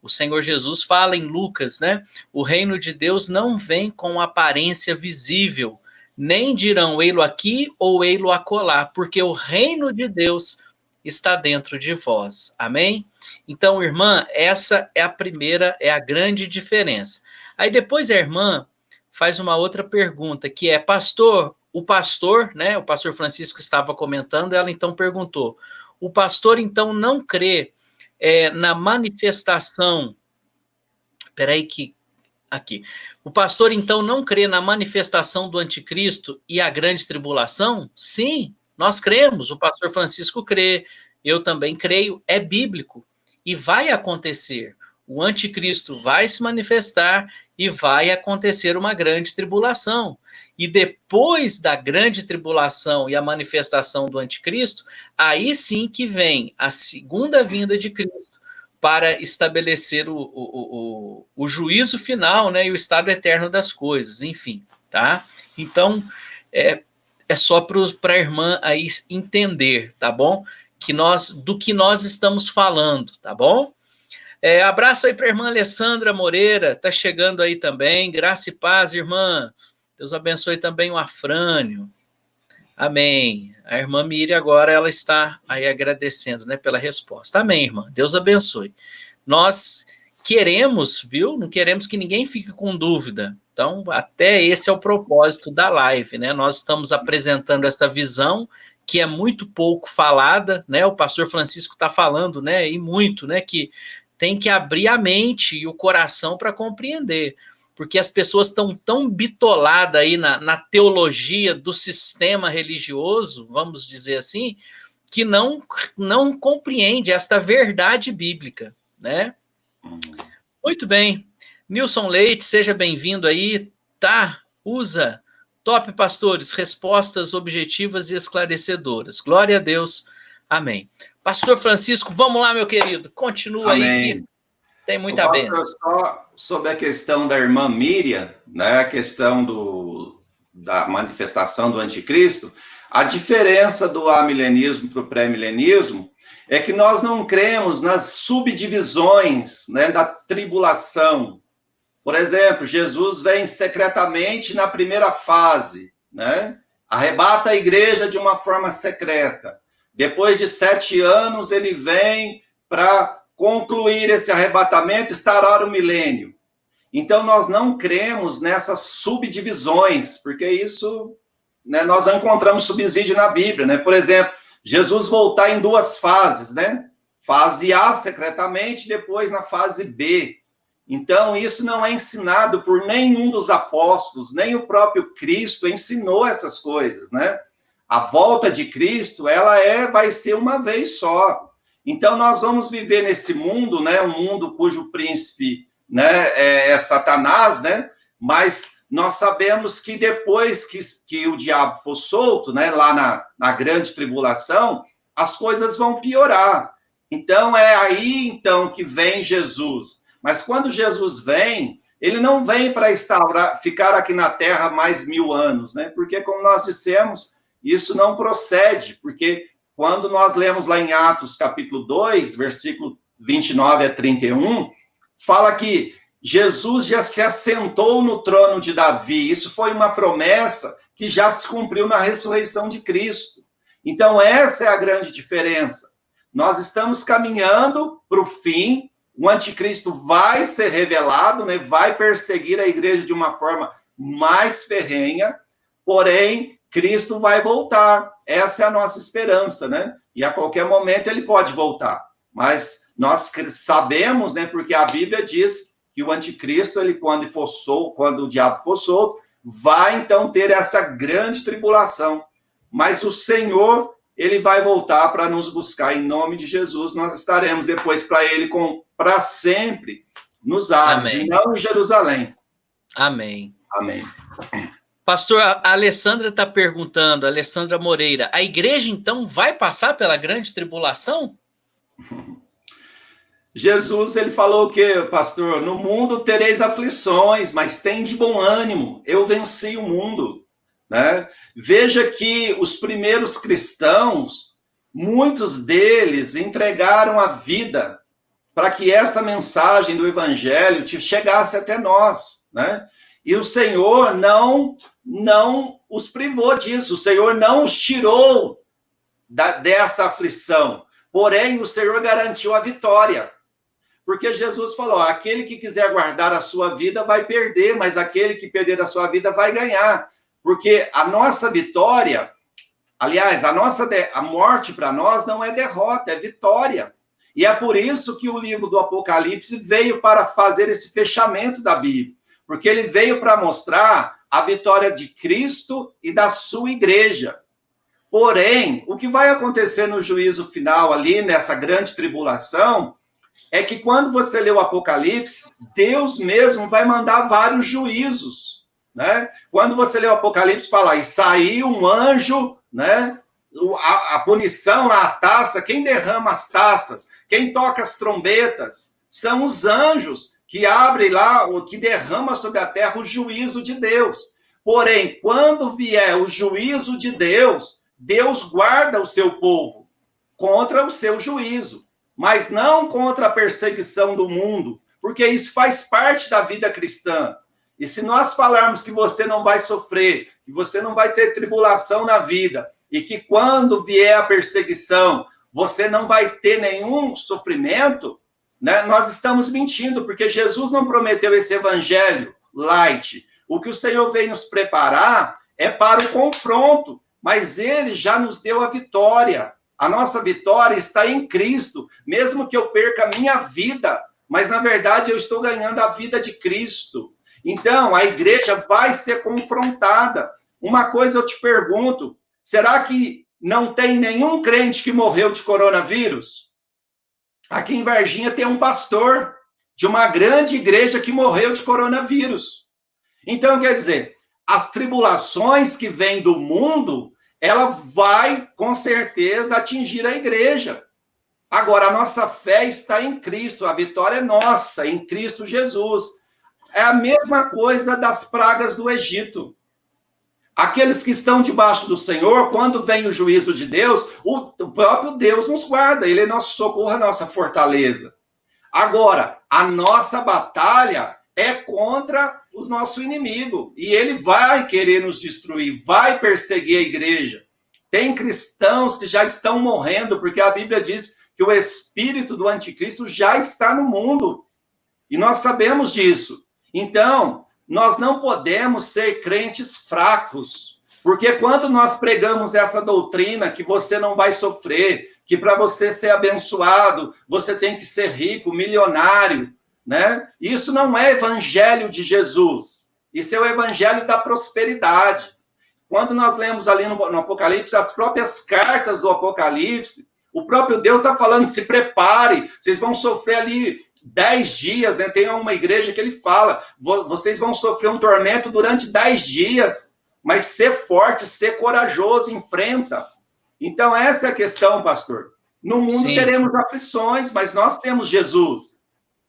O Senhor Jesus fala em Lucas, né? O reino de Deus não vem com aparência visível, nem dirão ei-lo aqui ou ei-lo acolá, porque o reino de Deus está dentro de vós. Amém? Então, irmã, essa é a primeira, é a grande diferença. Aí depois a irmã faz uma outra pergunta, que é, pastor, o pastor, né? O pastor Francisco estava comentando, ela então perguntou, o pastor então não crê na manifestação, aqui, o pastor então não crê na manifestação do anticristo e a grande tribulação? Sim, nós cremos, o pastor Francisco crê, eu também creio, é bíblico, e vai acontecer, o anticristo vai se manifestar e vai acontecer uma grande tribulação, e depois da grande tribulação e a manifestação do anticristo, aí sim que vem a segunda vinda de Cristo para estabelecer o juízo final, né, e o estado eterno das coisas, enfim, tá? Então, é só para a irmã aí entender, tá bom? Do que nós estamos falando, tá bom? Abraço aí para a irmã Alessandra Moreira, tá chegando aí também, graça e paz, irmã. Deus abençoe também o Afrânio. Amém. A irmã Miriam agora, ela está aí agradecendo, né, pela resposta. Amém, irmã. Deus abençoe. Nós queremos, viu? Não queremos que ninguém fique com dúvida. Então, até esse é o propósito da live, né? Nós estamos apresentando essa visão que é muito pouco falada, né? O pastor Francisco está falando, né? E muito, né? Que tem que abrir a mente e o coração para compreender, porque as pessoas estão tão bitoladas aí na teologia do sistema religioso, vamos dizer assim, que não compreende esta verdade bíblica, né? Muito bem. Nilson Leite, seja bem-vindo aí, tá? Usa. Top, pastores, respostas objetivas e esclarecedoras. Glória a Deus. Amém. Pastor Francisco, vamos lá, meu querido. Continua. Amém. Aí que tem muita bênção. Só sobre a questão da irmã Miriam, né, a questão da manifestação do anticristo, a diferença do amilenismo para o pré-milenismo é que nós não cremos nas subdivisões, né, da tribulação. Por exemplo, Jesus vem secretamente na primeira fase, né, arrebata a igreja de uma forma secreta. Depois de 7 anos, ele vem para concluir esse arrebatamento, instaurar o milênio. Então, nós não cremos nessas subdivisões, porque isso, né, nós não encontramos subsídio na Bíblia, né? Por exemplo, Jesus voltar em 2 fases, né? Fase A, secretamente, depois na fase B. Então, isso não é ensinado por nenhum dos apóstolos, nem o próprio Cristo ensinou essas coisas, né? A volta de Cristo, ela vai ser uma vez só. Então, nós vamos viver nesse mundo, né, um mundo cujo príncipe, né, é Satanás, né, mas nós sabemos que depois que o diabo for solto, né, lá na grande tribulação, as coisas vão piorar. Então, é aí, então, que vem Jesus. Mas quando Jesus vem, ele não vem para ficar aqui na Terra mais 1000 anos, né, porque, como nós dissemos, isso não procede, porque quando nós lemos lá em Atos, capítulo 2, versículo 29 a 31, fala que Jesus já se assentou no trono de Davi. Isso foi uma promessa que já se cumpriu na ressurreição de Cristo. Então, essa é a grande diferença. Nós estamos caminhando para o fim, o anticristo vai ser revelado, né? Vai perseguir a igreja de uma forma mais ferrenha, porém, Cristo vai voltar. Essa é a nossa esperança, né? E a qualquer momento ele pode voltar. Mas nós sabemos, né? Porque a Bíblia diz que o anticristo, ele quando o diabo for solto, vai então ter essa grande tribulação. Mas o Senhor, ele vai voltar para nos buscar. Em nome de Jesus, nós estaremos depois para ele para sempre nos ares, e não em Jerusalém. Amém. Amém. Pastor, a Alessandra está perguntando, Alessandra Moreira, a igreja, então, vai passar pela grande tribulação? Jesus, ele falou o quê, pastor? No mundo tereis aflições, mas tem de bom ânimo, eu venci o mundo. né? Veja que os primeiros cristãos, muitos deles entregaram a vida para que esta mensagem do evangelho chegasse até nós, né? E o Senhor não os privou disso, o Senhor não os tirou dessa aflição. Porém, o Senhor garantiu a vitória. Porque Jesus falou, aquele que quiser guardar a sua vida vai perder, mas aquele que perder a sua vida vai ganhar. Porque a nossa vitória, aliás, a morte para nós não é derrota, é vitória. E é por isso que o livro do Apocalipse veio para fazer esse fechamento da Bíblia. Porque ele veio para mostrar a vitória de Cristo e da sua igreja. Porém, o que vai acontecer no juízo final ali, nessa grande tribulação, é que quando você lê o Apocalipse, Deus mesmo vai mandar vários juízos, né? Quando você lê o Apocalipse, fala, e saiu um anjo, né? A punição, a taça, quem derrama as taças, quem toca as trombetas, são os anjos que abrem lá, que derrama sobre a terra o juízo de Deus. Porém, quando vier o juízo de Deus, Deus guarda o seu povo contra o seu juízo, mas não contra a perseguição do mundo, porque isso faz parte da vida cristã. E se nós falarmos que você não vai sofrer, que você não vai ter tribulação na vida, e que quando vier a perseguição, você não vai ter nenhum sofrimento, né? Nós estamos mentindo, porque Jesus não prometeu esse evangelho light. O que o Senhor veio nos preparar é para o confronto, mas ele já nos deu a vitória. A nossa vitória está em Cristo, mesmo que eu perca a minha vida, mas na verdade eu estou ganhando a vida de Cristo. Então, a igreja vai ser confrontada. Uma coisa eu te pergunto, será que não tem nenhum crente que morreu de coronavírus? Aqui em Varginha tem um pastor de uma grande igreja que morreu de coronavírus. Então, quer dizer, as tribulações que vêm do mundo, ela vai, com certeza, atingir a igreja. Agora, a nossa fé está em Cristo, a vitória é nossa, em Cristo Jesus. É a mesma coisa das pragas do Egito. Aqueles que estão debaixo do Senhor, quando vem o juízo de Deus, o próprio Deus nos guarda, ele é nosso socorro, a nossa fortaleza. Agora, a nossa batalha é contra o nosso inimigo, e ele vai querer nos destruir, vai perseguir a igreja. Tem cristãos que já estão morrendo, porque a Bíblia diz que o espírito do anticristo já está no mundo, e nós sabemos disso. Então, nós não podemos ser crentes fracos, porque quando nós pregamos essa doutrina que você não vai sofrer, que para você ser abençoado, você tem que ser rico, milionário, né? Isso não é evangelho de Jesus, isso é o evangelho da prosperidade. Quando nós lemos ali no Apocalipse, as próprias cartas do Apocalipse, o próprio Deus está falando, se prepare, vocês vão sofrer ali 10 dias, né? Tem uma igreja que ele fala, vocês vão sofrer um tormento durante 10 dias, mas ser forte, ser corajoso, enfrenta. Então, essa é a questão, pastor. No mundo teremos aflições, mas nós temos Jesus.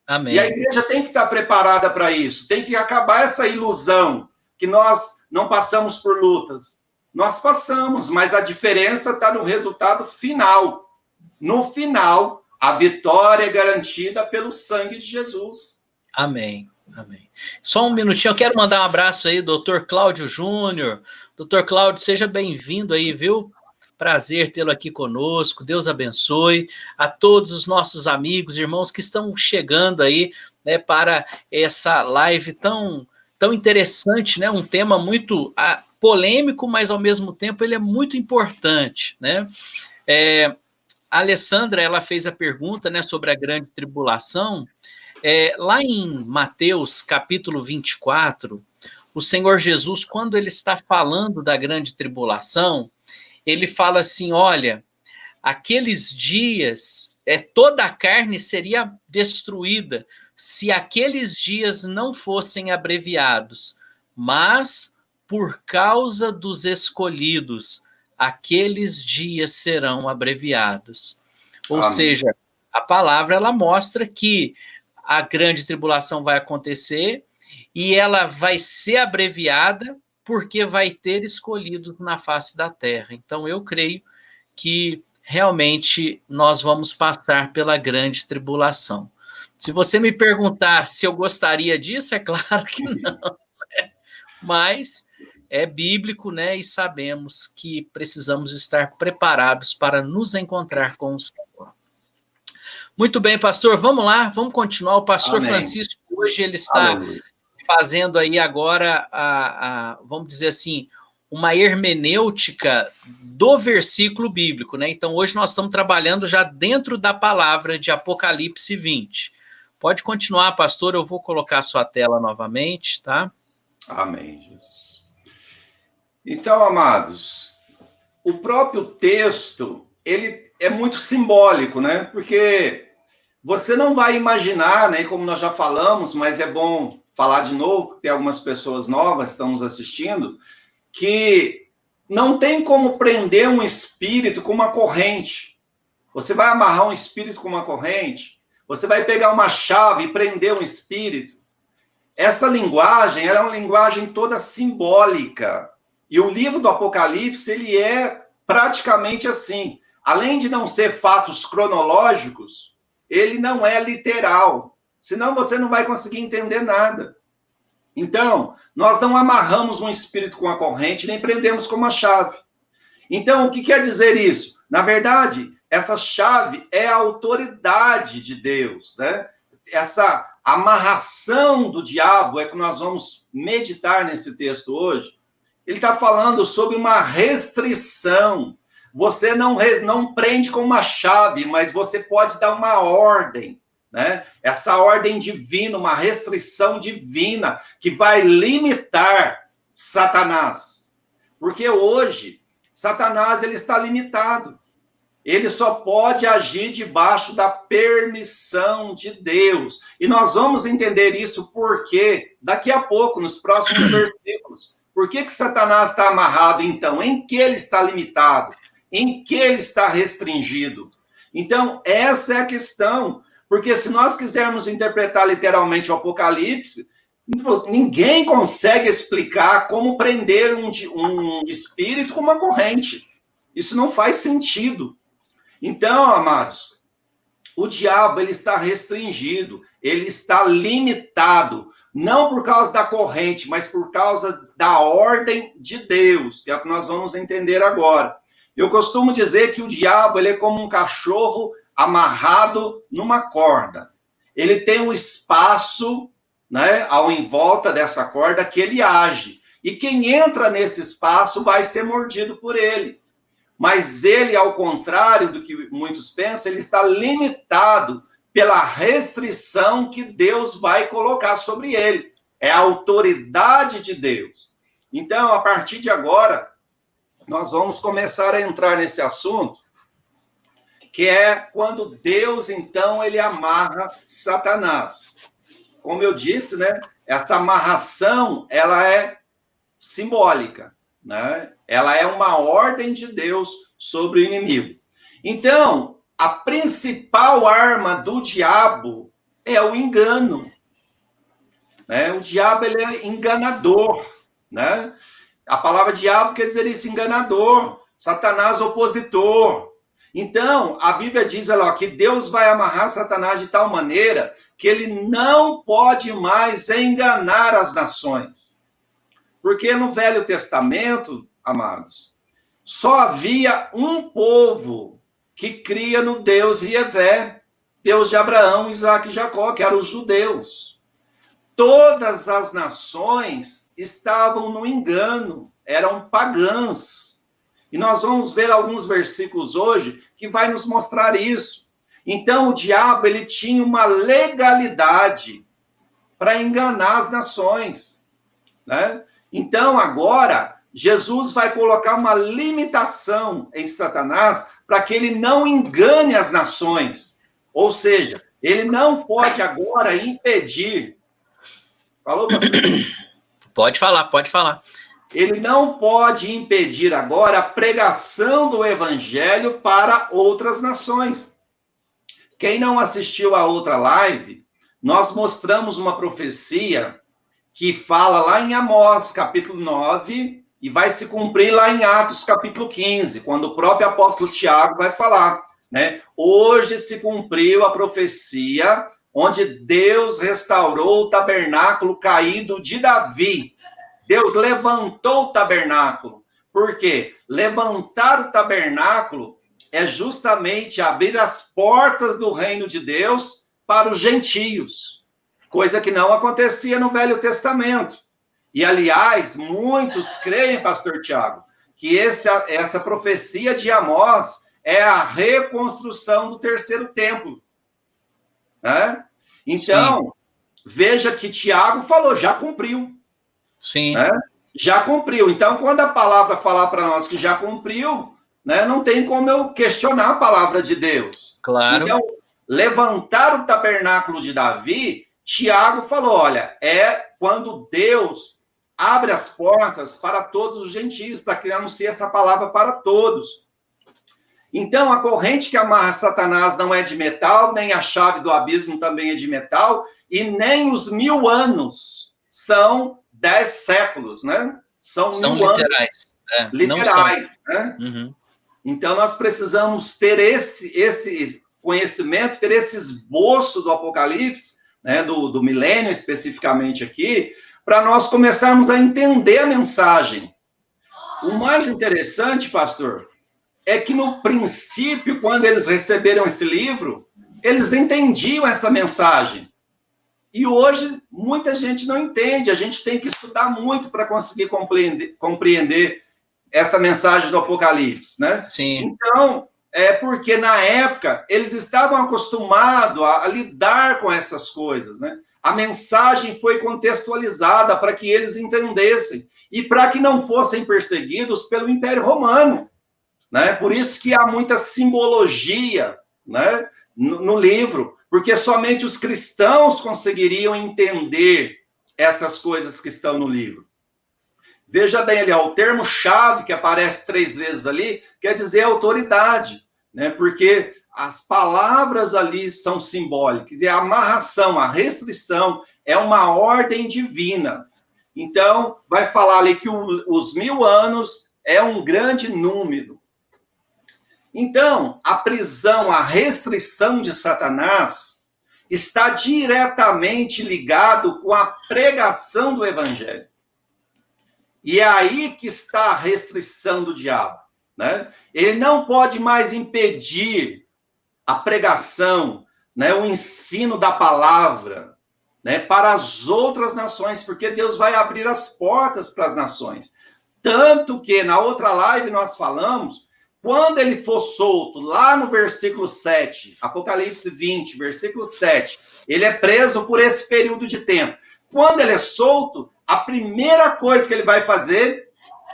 Amém. E a igreja tem que estar preparada para isso, tem que acabar essa ilusão que nós não passamos por lutas. Nós passamos, mas a diferença está no resultado final. No final, a vitória é garantida pelo sangue de Jesus. Amém, amém. Só um minutinho, eu quero mandar um abraço aí, doutor Cláudio Júnior. Doutor Cláudio, seja bem-vindo aí, viu? Prazer tê-lo aqui conosco, Deus abençoe a todos os nossos amigos, irmãos que estão chegando aí, né, para essa live tão interessante, né? Um tema muito polêmico, mas ao mesmo tempo ele é muito importante, né? A Alessandra, ela fez a pergunta, né, sobre a grande tribulação. Lá em Mateus, capítulo 24, o Senhor Jesus, quando ele está falando da grande tribulação, ele fala assim, olha, aqueles dias, toda a carne seria destruída se aqueles dias não fossem abreviados, mas por causa dos escolhidos, aqueles dias serão abreviados. Ou seja, a palavra ela mostra que a grande tribulação vai acontecer e ela vai ser abreviada porque vai ter escolhidos na face da terra. Então, eu creio que realmente nós vamos passar pela grande tribulação. Se você me perguntar se eu gostaria disso, é claro que não, mas é bíblico, né? E sabemos que precisamos estar preparados para nos encontrar com o Senhor. Muito bem, pastor, vamos lá, vamos continuar. O pastor Amém. Francisco, hoje ele está Aleluia. fazendo aí agora, vamos dizer assim, uma hermenêutica do versículo bíblico, né? Então, hoje nós estamos trabalhando já dentro da palavra de Apocalipse 20. Pode continuar, pastor, eu vou colocar a sua tela novamente, tá? Amém, Jesus. Então, amados, o próprio texto, ele é muito simbólico, né? Porque você não vai imaginar, né? Como nós já falamos, mas é bom falar de novo, porque algumas pessoas novas estão nos assistindo, que não tem como prender um espírito com uma corrente. Você vai amarrar um espírito com uma corrente, você vai pegar uma chave e prender um espírito. Essa linguagem, ela é uma linguagem toda simbólica. E o livro do Apocalipse, ele é praticamente assim. Além de não ser fatos cronológicos, ele não é literal. Senão você não vai conseguir entender nada. Então, nós não amarramos um espírito com a corrente, nem prendemos com uma chave. Então, o que quer dizer isso? Na verdade, essa chave é a autoridade de Deus, né? Essa amarração do diabo é que nós vamos meditar nesse texto hoje. Ele está falando sobre uma restrição. Você não prende com uma chave, mas você pode dar uma ordem, né? Essa ordem divina, uma restrição divina que vai limitar Satanás. Porque hoje, Satanás ele está limitado. Ele só pode agir debaixo da permissão de Deus. E nós vamos entender isso porque, daqui a pouco, nos próximos versículos, por que Satanás está amarrado, então? Em que ele está limitado? Em que ele está restringido? Então, essa é a questão. Porque se nós quisermos interpretar literalmente o Apocalipse, ninguém consegue explicar como prender um espírito com uma corrente. Isso não faz sentido. Então, amados, o diabo ele está restringido, ele está limitado, não por causa da corrente, mas por causa da ordem de Deus, que é o que nós vamos entender agora. Eu costumo dizer que o diabo ele é como um cachorro amarrado numa corda. Ele tem um espaço, né, ao em volta dessa corda que ele age. E quem entra nesse espaço vai ser mordido por ele. Mas ele, ao contrário do que muitos pensam, ele está limitado pela restrição que Deus vai colocar sobre ele. É a autoridade de Deus. Então, a partir de agora, nós vamos começar a entrar nesse assunto, que é quando Deus, então, ele amarra Satanás. Como eu disse, né? Essa amarração, ela é simbólica, né? Ela é uma ordem de Deus sobre o inimigo. Então, a principal arma do diabo é o engano, né? O diabo, ele é enganador, né? A palavra diabo quer dizer isso, enganador, Satanás opositor. Então, a Bíblia diz lá, que Deus vai amarrar Satanás de tal maneira que ele não pode mais enganar as nações. Porque no Velho Testamento, amados, só havia um povo que cria no Deus Yahvé, Deus de Abraão, Isaac e Jacó, que eram os judeus. Todas as nações estavam no engano, eram pagãs. E nós vamos ver alguns versículos hoje que vai nos mostrar isso. Então, o diabo, ele tinha uma legalidade para enganar as nações, né? Então, agora, Jesus vai colocar uma limitação em Satanás para que ele não engane as nações. Ou seja, ele não pode agora impedir. Falou, pastor? Pode falar, pode falar. Ele não pode impedir agora a pregação do evangelho para outras nações. Quem não assistiu a outra live, nós mostramos uma profecia que fala lá em Amós, capítulo 9, e vai se cumprir lá em Atos, capítulo 15, quando o próprio apóstolo Tiago vai falar, né? Hoje se cumpriu a profecia onde Deus restaurou o tabernáculo caído de Davi. Deus levantou o tabernáculo. Por quê? Levantar o tabernáculo é justamente abrir as portas do reino de Deus para os gentios, coisa que não acontecia no Velho Testamento. E, aliás, muitos creem, pastor Tiago, que essa profecia de Amós é a reconstrução do terceiro templo. Né? Então, sim, veja que Tiago falou, já cumpriu. Sim. Né? Já cumpriu. Então, quando a palavra falar para nós que já cumpriu, né, não tem como eu questionar a palavra de Deus. Claro. Então, levantar o tabernáculo de Davi, Tiago falou, olha, é quando Deus abre as portas para todos os gentios, para que anuncie essa palavra para todos. Então, a corrente que amarra Satanás não é de metal, nem a chave do abismo também é de metal, e nem os 1000 anos são 10 séculos, né? São literais. Literais, né? Uhum. Então, nós precisamos ter esse conhecimento, ter esse esboço do Apocalipse, né, do milênio especificamente aqui, para nós começarmos a entender a mensagem. O mais interessante, pastor, é que no princípio, quando eles receberam esse livro, eles entendiam essa mensagem. E hoje, muita gente não entende. A gente tem que estudar muito para conseguir compreender essa mensagem do Apocalipse, né? Sim. Então, é porque na época, eles estavam acostumados a lidar com essas coisas, né? A mensagem foi contextualizada para que eles entendessem e para que não fossem perseguidos pelo Império Romano, né? Por isso que há muita simbologia, né, no livro, porque somente os cristãos conseguiriam entender essas coisas que estão no livro. Veja bem ali, ó, o termo-chave que aparece 3 vezes ali quer dizer autoridade, né? Porque as palavras ali são simbólicas, quer dizer, a amarração, a restrição é uma ordem divina. Então, vai falar ali que os 1000 anos é um grande número. Então, a prisão, a restrição de Satanás está diretamente ligado com a pregação do evangelho. E é aí que está a restrição do diabo, né? Ele não pode mais impedir a pregação, né, o ensino da palavra, né, para as outras nações, porque Deus vai abrir as portas para as nações. Tanto que na outra live nós falamos, quando ele for solto, lá no versículo 7, Apocalipse 20, versículo 7, ele é preso por esse período de tempo. Quando ele é solto, a primeira coisa que ele vai fazer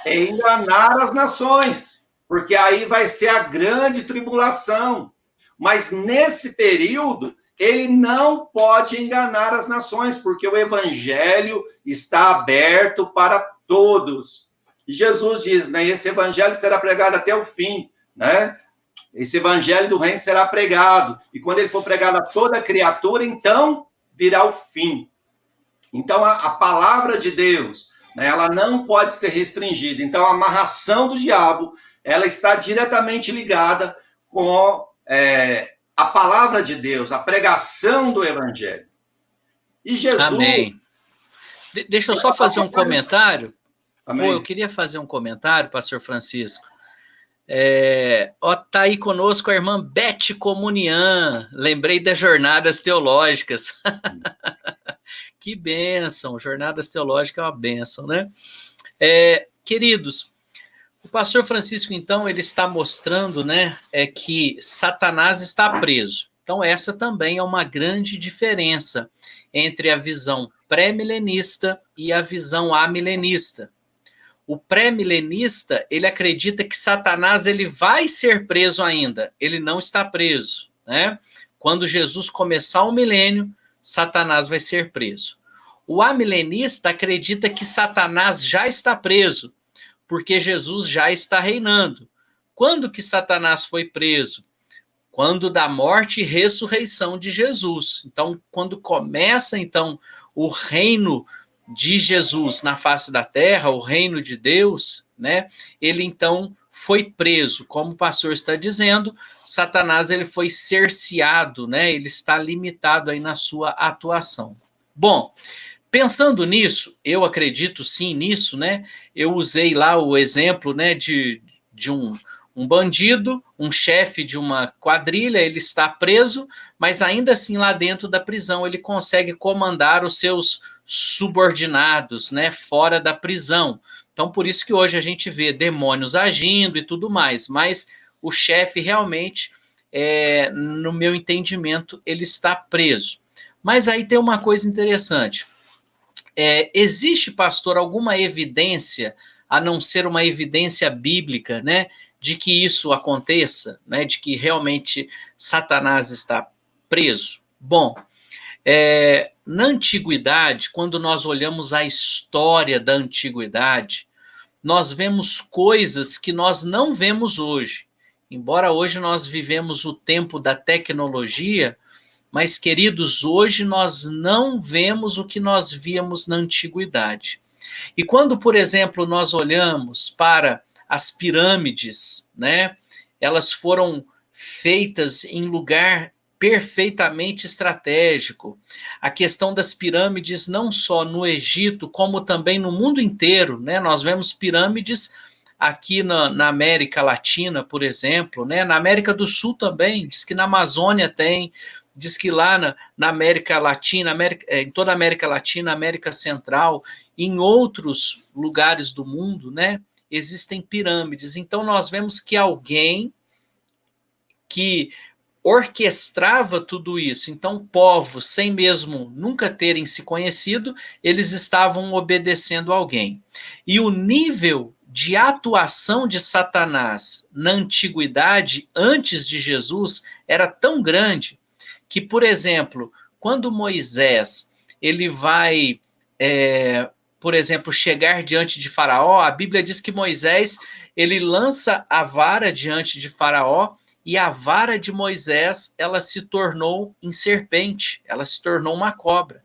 é enganar as nações, porque aí vai ser a grande tribulação. Mas nesse período, ele não pode enganar as nações, porque o evangelho está aberto para todos. E Jesus diz, né, esse evangelho será pregado até o fim, né? Esse evangelho do reino será pregado, e quando ele for pregado a toda criatura, então virá o fim. Então, a palavra de Deus, né, ela não pode ser restringida. Então, a amarração do diabo, ela está diretamente ligada com a palavra de Deus, a pregação do evangelho. E Jesus... Amém. Deixa eu só fazer um comentário. Amém. Eu queria fazer um comentário, pastor Francisco. Tá aí conosco a irmã Beth Comunian. Lembrei das jornadas teológicas. Que bênção, jornadas teológicas é uma bênção, né? Queridos, o pastor Francisco, então, ele está mostrando, né, que Satanás está preso. Então, essa também é uma grande diferença entre a visão pré-milenista e a visão amilenista. O pré-milenista, ele acredita que Satanás ele vai ser preso ainda, ele não está preso, né? Quando Jesus começar o milênio, Satanás vai ser preso. O amilenista acredita que Satanás já está preso, porque Jesus já está reinando. Quando que Satanás foi preso? Quando da morte e ressurreição de Jesus. Então, quando começa, então, o reino de Jesus na face da terra, o reino de Deus, né, ele então foi preso. Como o pastor está dizendo, Satanás ele foi cerceado, né, ele está limitado aí na sua atuação. Bom, pensando nisso, eu acredito sim nisso, né, eu usei lá o exemplo, né, de um bandido, um chefe de uma quadrilha, ele está preso, mas ainda assim lá dentro da prisão ele consegue comandar os seus subordinados, né, fora da prisão. Então por isso que hoje a gente vê demônios agindo e tudo mais, mas o chefe realmente, no meu entendimento, ele está preso. Mas aí tem uma coisa interessante. Existe, pastor, alguma evidência, a não ser uma evidência bíblica, né, de que isso aconteça, né, de que realmente Satanás está preso? Bom, na antiguidade, quando nós olhamos a história da antiguidade, nós vemos coisas que nós não vemos hoje. Embora hoje nós vivemos o tempo da tecnologia, mas, queridos, hoje nós não vemos o que nós víamos na antiguidade. E quando, por exemplo, nós olhamos para as pirâmides, né, elas foram feitas em lugar perfeitamente estratégico. A questão das pirâmides não só no Egito, como também no mundo inteiro, né? Nós vemos pirâmides aqui na América Latina, por exemplo, né? Na América do Sul também, diz que na Amazônia tem, diz que lá na América Latina, em toda a América Latina, América Central, em outros lugares do mundo, né, existem pirâmides. Então nós vemos que alguém que orquestrava tudo isso, então povos, sem mesmo nunca terem se conhecido, eles estavam obedecendo a alguém. E o nível de atuação de Satanás na antiguidade, antes de Jesus, era tão grande que, por exemplo, quando Moisés ele vai, por exemplo, chegar diante de Faraó, a Bíblia diz que Moisés ele lança a vara diante de Faraó e a vara de Moisés ela se tornou em serpente, ela se tornou uma cobra.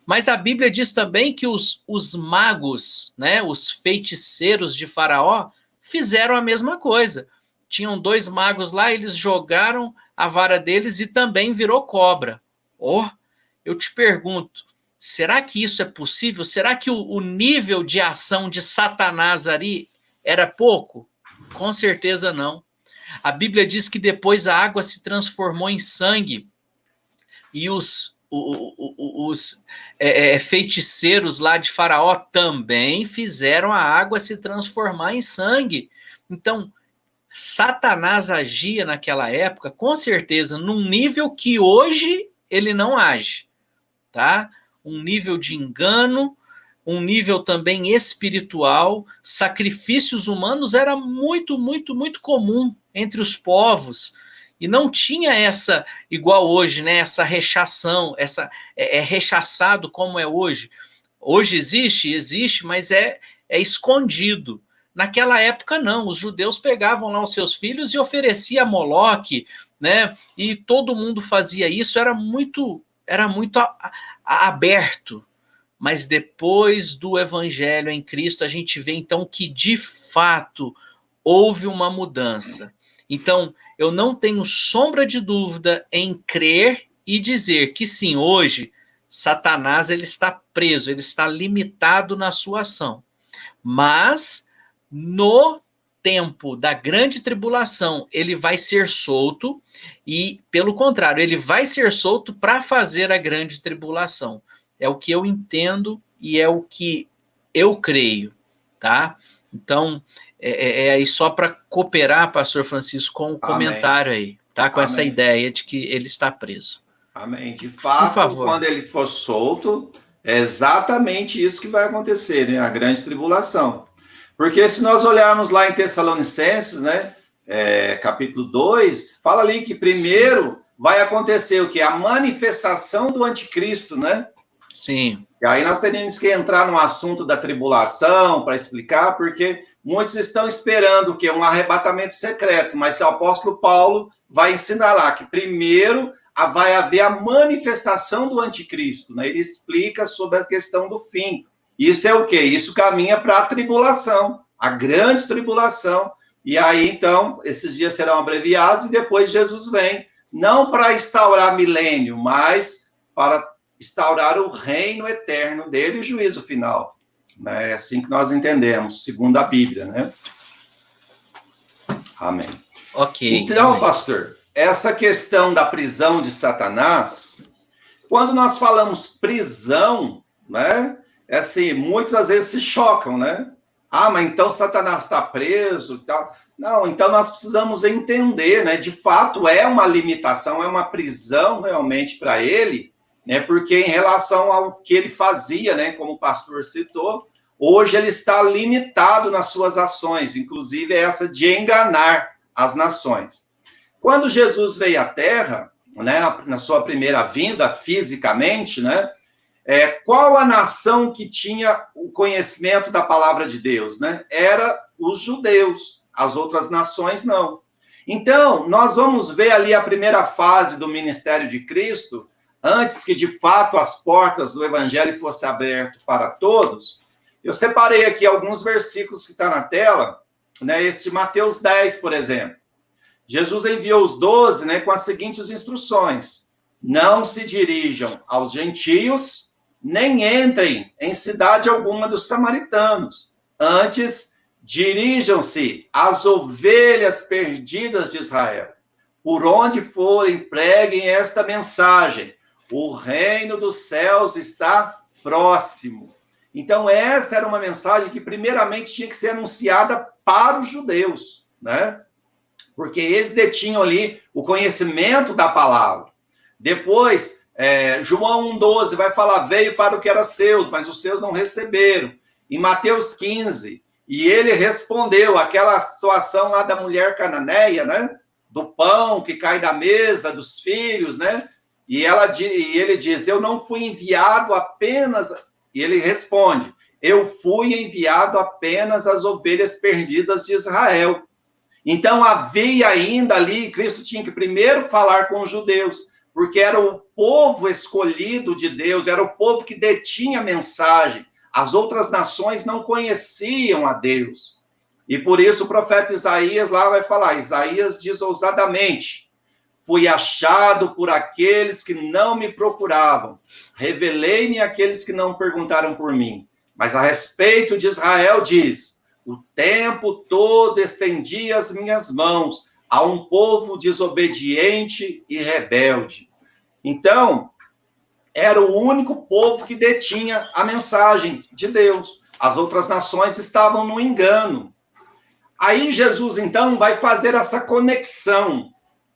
Mas a Bíblia diz também que os magos, né, os feiticeiros de Faraó, fizeram a mesma coisa. Tinham 2 magos lá, eles jogaram a vara deles e também virou cobra. Eu te pergunto, será que isso é possível? Será que o nível de ação de Satanás ali era pouco? Com certeza não. A Bíblia diz que depois a água se transformou em sangue e os feiticeiros lá de Faraó também fizeram a água se transformar em sangue. Então, Satanás agia naquela época, com certeza, num nível que hoje ele não age, tá? Um nível de engano, um nível também espiritual, sacrifícios humanos era muito, muito, muito comum entre os povos, e não tinha essa, igual hoje, né, essa rechação, rechaçado como é hoje. Hoje existe, mas é escondido. Naquela época, não, os judeus pegavam lá os seus filhos e ofereciam a Moloque, né, e todo mundo fazia isso, era muito aberto. Mas depois do evangelho em Cristo, a gente vê então que de fato houve uma mudança. Então, eu não tenho sombra de dúvida em crer e dizer que sim, hoje Satanás ele está preso, ele está limitado na sua ação. Mas no tempo da grande tribulação, ele vai ser solto e, pelo contrário, ele vai ser solto para fazer a grande tribulação. É o que eu entendo e é o que eu creio, tá? Então, aí só para cooperar, pastor Francisco, com o comentário aí, tá? Com essa ideia de que ele está preso. Amém. De fato, quando ele for solto, é exatamente isso que vai acontecer, né? A grande tribulação. Porque se nós olharmos lá em Tessalonicenses, né? Capítulo 2, fala ali que primeiro vai acontecer o quê? A manifestação do anticristo, né? Sim. E aí nós teríamos que entrar no assunto da tribulação para explicar, porque muitos estão esperando o quê? Um arrebatamento secreto, mas o apóstolo Paulo vai ensinar lá que primeiro vai haver a manifestação do anticristo, né? Ele explica sobre a questão do fim. Isso é o quê? Isso caminha para a tribulação, a grande tribulação. E aí, então, esses dias serão abreviados e depois Jesus vem, não para instaurar milênio, mas para instaurar o reino eterno dele e o juízo final. É assim que nós entendemos, segundo a Bíblia, né? Amém. Ok. Então, amém. pastor, essa questão da prisão de Satanás, quando nós falamos prisão, né? É assim, muitas vezes se chocam, né? Ah, mas então Satanás está preso e tal. Não, então nós precisamos entender, né? De fato, é uma limitação, é uma prisão realmente para ele, né? Porque em relação ao que ele fazia, né? Como o pastor citou, hoje ele está limitado nas suas ações, inclusive essa de enganar as nações. Quando Jesus veio à Terra, né? Na sua primeira vinda, fisicamente, né? Qual a nação que tinha o conhecimento da palavra de Deus, né? Era os judeus, as outras nações não. Então, nós vamos ver ali a primeira fase do ministério de Cristo, antes que de fato as portas do evangelho fossem abertas para todos. Eu separei aqui alguns versículos que estão na tela, né? Este Mateus 10, por exemplo. Jesus enviou os 12, né, com as seguintes instruções: não se dirijam aos gentios, nem entrem em cidade alguma dos samaritanos. Antes, dirijam-se às ovelhas perdidas de Israel. Por onde forem, preguem esta mensagem: o reino dos céus está próximo. Então, essa era uma mensagem que, primeiramente, tinha que ser anunciada para os judeus, né? Porque eles detinham ali o conhecimento da palavra. Depois, João 1,12 vai falar, veio para o que era seus, mas os seus não receberam. Em Mateus 15, e ele respondeu, aquela situação lá da mulher cananeia, né? Do pão que cai da mesa, dos filhos, né? E ele diz, eu não fui enviado apenas... E ele responde, eu fui enviado apenas às ovelhas perdidas de Israel. Então, havia ainda ali, Cristo tinha que primeiro falar com os judeus, porque era o povo escolhido de Deus, era o povo que detinha a mensagem. As outras nações não conheciam a Deus. E por isso o profeta Isaías lá vai falar, Isaías diz ousadamente, fui achado por aqueles que não me procuravam, revelei-me àqueles que não perguntaram por mim. Mas a respeito de Israel diz, o tempo todo estendi as minhas mãos a um povo desobediente e rebelde. Então, era o único povo que detinha a mensagem de Deus. As outras nações estavam no engano. Aí Jesus, então, vai fazer essa conexão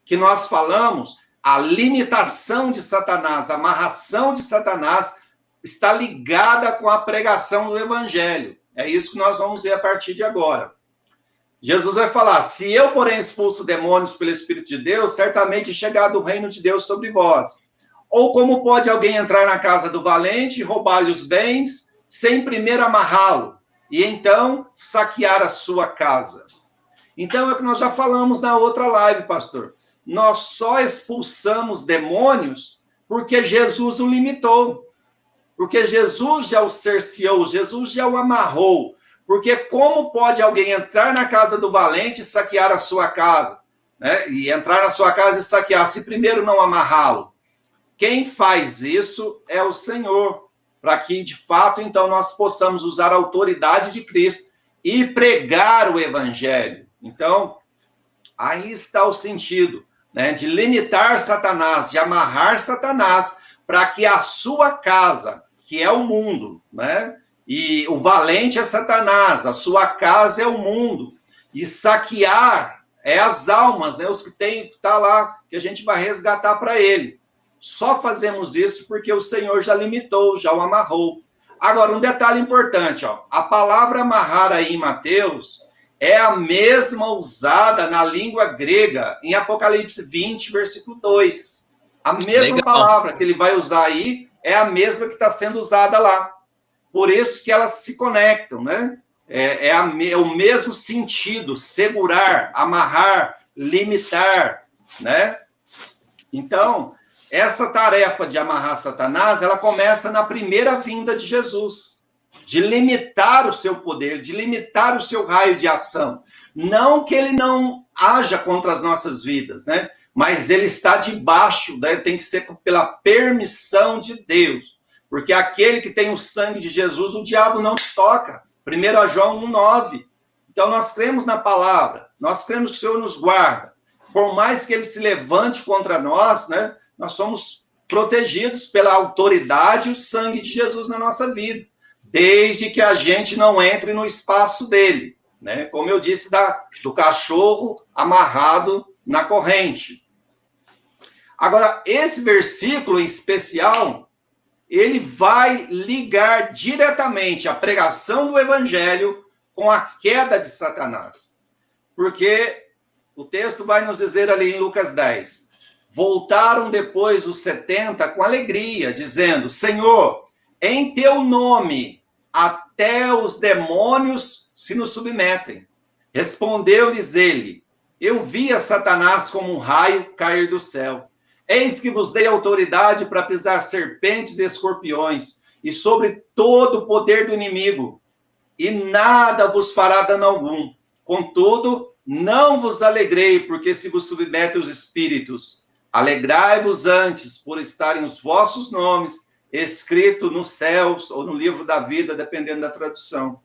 que nós falamos, a limitação de Satanás, a amarração de Satanás está ligada com a pregação do evangelho. É isso que nós vamos ver a partir de agora. Jesus vai falar, se eu, porém, expulso demônios pelo Espírito de Deus, certamente chegado o reino de Deus sobre vós. Ou como pode alguém entrar na casa do valente e roubar-lhe os bens, sem primeiro amarrá-lo, e então saquear a sua casa? Então, é o que nós já falamos na outra live, pastor. Nós só expulsamos demônios porque Jesus o limitou. Porque Jesus já o cerceou, Jesus já o amarrou. Porque como pode alguém entrar na casa do valente e saquear a sua casa? Né? E entrar na sua casa e saquear, se primeiro não amarrá-lo? Quem faz isso é o Senhor. Para que, de fato, então, nós possamos usar a autoridade de Cristo e pregar o evangelho. Então, aí está o sentido, né, de limitar Satanás, de amarrar Satanás, para que a sua casa, que é o mundo, né, e o valente é Satanás, a sua casa é o mundo, e saquear é as almas, né, os que tem, tá lá, que a gente vai resgatar para ele. Só fazemos isso porque o Senhor já limitou, já o amarrou. Agora, um detalhe importante, ó, a palavra amarrar aí em Mateus é a mesma usada na língua grega em Apocalipse 20, versículo 2. A mesma palavra que ele vai usar aí é a mesma que está sendo usada lá. Por isso que elas se conectam, né? É o mesmo sentido, segurar, amarrar, limitar, né? Então, essa tarefa de amarrar Satanás, ela começa na primeira vinda de Jesus. de limitar o seu poder, de limitar o seu raio de ação. Não que ele não haja contra as nossas vidas, né? Mas ele está debaixo, né? Tem que ser pela permissão de Deus. Porque aquele que tem o sangue de Jesus, o diabo não toca. 1 João 1,9. Então nós cremos na palavra, nós cremos que o Senhor nos guarda. Por mais que ele se levante contra nós, né? Nós somos protegidos pela autoridade e o sangue de Jesus na nossa vida. Desde que a gente não entre no espaço dele. Né? Como eu disse, do cachorro amarrado na corrente. Agora, esse versículo em especial, ele vai ligar diretamente a pregação do evangelho com a queda de Satanás. Porque o texto vai nos dizer ali em Lucas 10, voltaram depois os 70 com alegria, dizendo, Senhor, em teu nome até os demônios se nos submetem. Respondeu-lhes ele, eu vi a Satanás como um raio cair do céu. Eis que vos dei autoridade para pisar serpentes e escorpiões, e sobre todo o poder do inimigo, e nada vos fará dano algum. Contudo, não vos alegrei, porque se vos submetem os espíritos. Alegrai-vos antes, por estarem os vossos nomes escritos nos céus, ou no livro da vida, dependendo da tradução.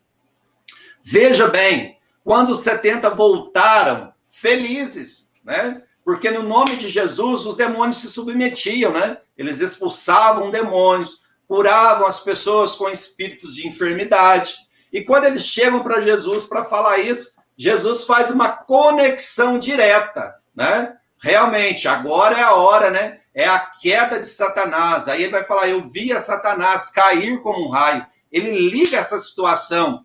Veja bem, quando os 70 voltaram, felizes, né? Porque no nome de Jesus, os demônios se submetiam, né? Eles expulsavam demônios, curavam as pessoas com espíritos de enfermidade. E quando eles chegam para Jesus para falar isso, Jesus faz uma conexão direta, né? Realmente, agora é a hora, né? É a queda de Satanás. Aí ele vai falar, eu vi a Satanás cair como um raio. Ele liga essa situação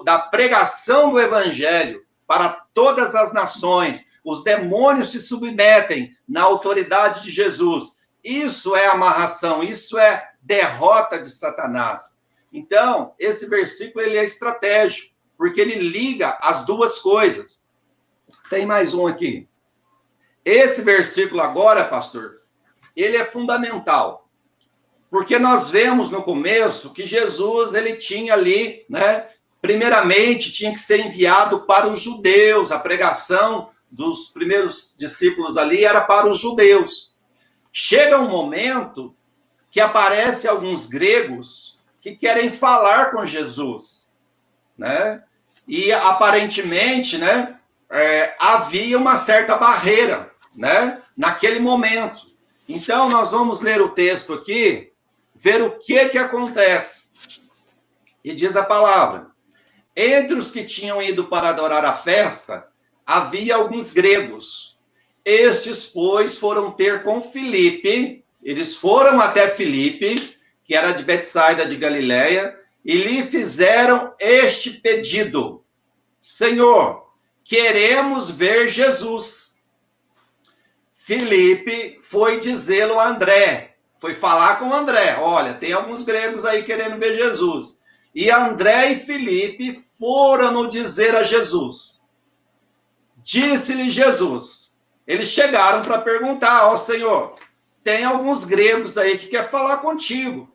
da pregação do evangelho para todas as nações. Os demônios se submetem na autoridade de Jesus. Isso é amarração, isso é derrota de Satanás. Então, esse versículo ele é estratégico, porque ele liga as duas coisas. Tem mais um aqui. Esse versículo agora, pastor, ele é fundamental. Porque nós vemos no começo que Jesus, ele tinha ali, né? Primeiramente, tinha que ser enviado para os judeus. A pregação dos primeiros discípulos ali era para os judeus. Chega um momento que aparecem alguns gregos que querem falar com Jesus, né? E aparentemente, né, havia uma certa barreira, né, naquele momento. Então, nós vamos ler o texto aqui, ver o que acontece. E diz a palavra, entre os que tinham ido para adorar a festa, havia alguns gregos. Estes, pois, foram ter com Filipe, eles foram até Filipe, que era de Betsaida de Galileia, e lhe fizeram este pedido, Senhor, queremos ver Jesus. Filipe foi dizê-lo a André, foi falar com André, olha, tem alguns gregos aí querendo ver Jesus. E André e Filipe foram no dizer a Jesus. Disse-lhe Jesus, eles chegaram para perguntar, ó Senhor, tem alguns gregos aí que quer falar contigo.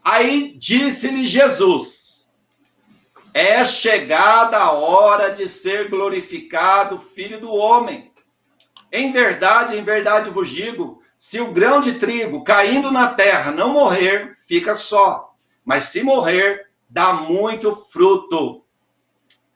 Aí disse-lhe Jesus, é chegada a hora de ser glorificado o Filho do Homem. Em verdade vos digo, se o grão de trigo caindo na terra não morrer, fica só. Mas se morrer, dá muito fruto.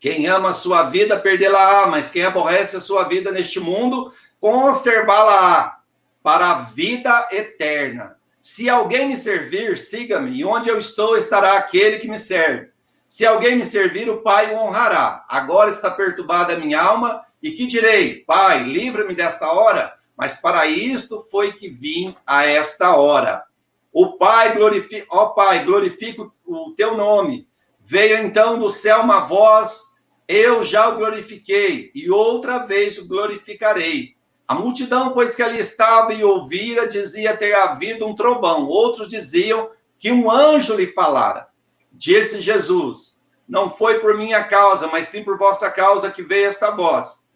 Quem ama a sua vida, perdê-la-á, mas quem aborrece a sua vida neste mundo, conservá-la-á para a vida eterna. Se alguém me servir, siga-me, e onde eu estou, estará aquele que me serve. Se alguém me servir, o Pai o honrará. Agora está perturbada a minha alma, e que direi? Pai, livra-me desta hora, mas para isto foi que vim a esta hora. Ó Pai, glorifica o teu nome. Veio então do céu uma voz, eu já o glorifiquei, e outra vez o glorificarei. A multidão, pois que ali estava e ouvira, dizia ter havido um trovão. Outros diziam que um anjo lhe falara. Disse Jesus, não foi por minha causa, mas sim por vossa causa que veio esta voz.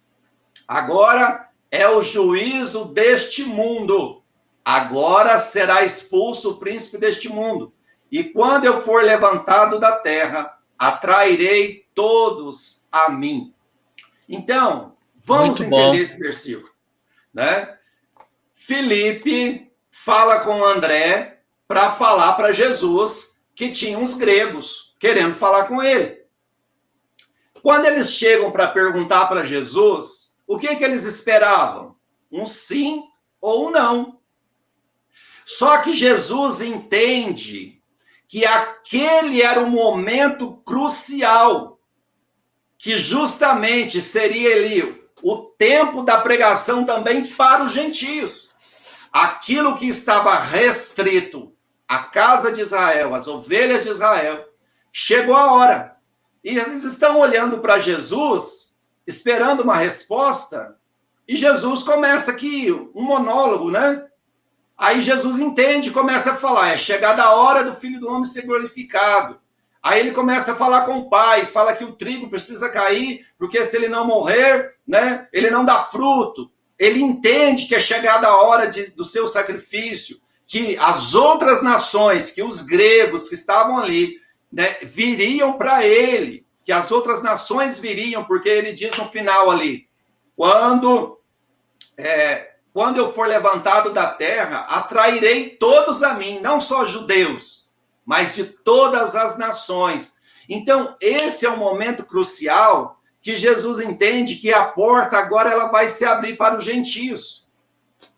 Agora é o juízo deste mundo. Agora será expulso o príncipe deste mundo. e quando eu for levantado da terra, atrairei todos a mim. Então, vamos entender esse versículo, né? Filipe fala com André para falar para Jesus que tinha uns gregos querendo falar com ele. Quando eles chegam para perguntar para Jesus, o que eles esperavam? Um sim ou um não. Só que Jesus entende que aquele era o momento crucial, que justamente seria ali o tempo da pregação também para os gentios. Aquilo que estava restrito à casa de Israel, às ovelhas de Israel, chegou a hora. E eles estão olhando para Jesus, esperando uma resposta, e Jesus começa aqui um monólogo, né? Aí Jesus entende, começa a falar, é chegada a hora do Filho do Homem ser glorificado. Aí ele começa a falar com o Pai, fala que o trigo precisa cair, porque se ele não morrer, né, ele não dá fruto. Ele entende que é chegada a hora do seu sacrifício, que as outras nações, que os gregos que estavam ali, né, viriam para ele, que as outras nações viriam, porque ele diz no final ali, quando eu for levantado da terra, atrairei todos a mim, não só judeus, mas de todas as nações. Então, esse é um momento crucial que Jesus entende que a porta agora ela vai se abrir para os gentios.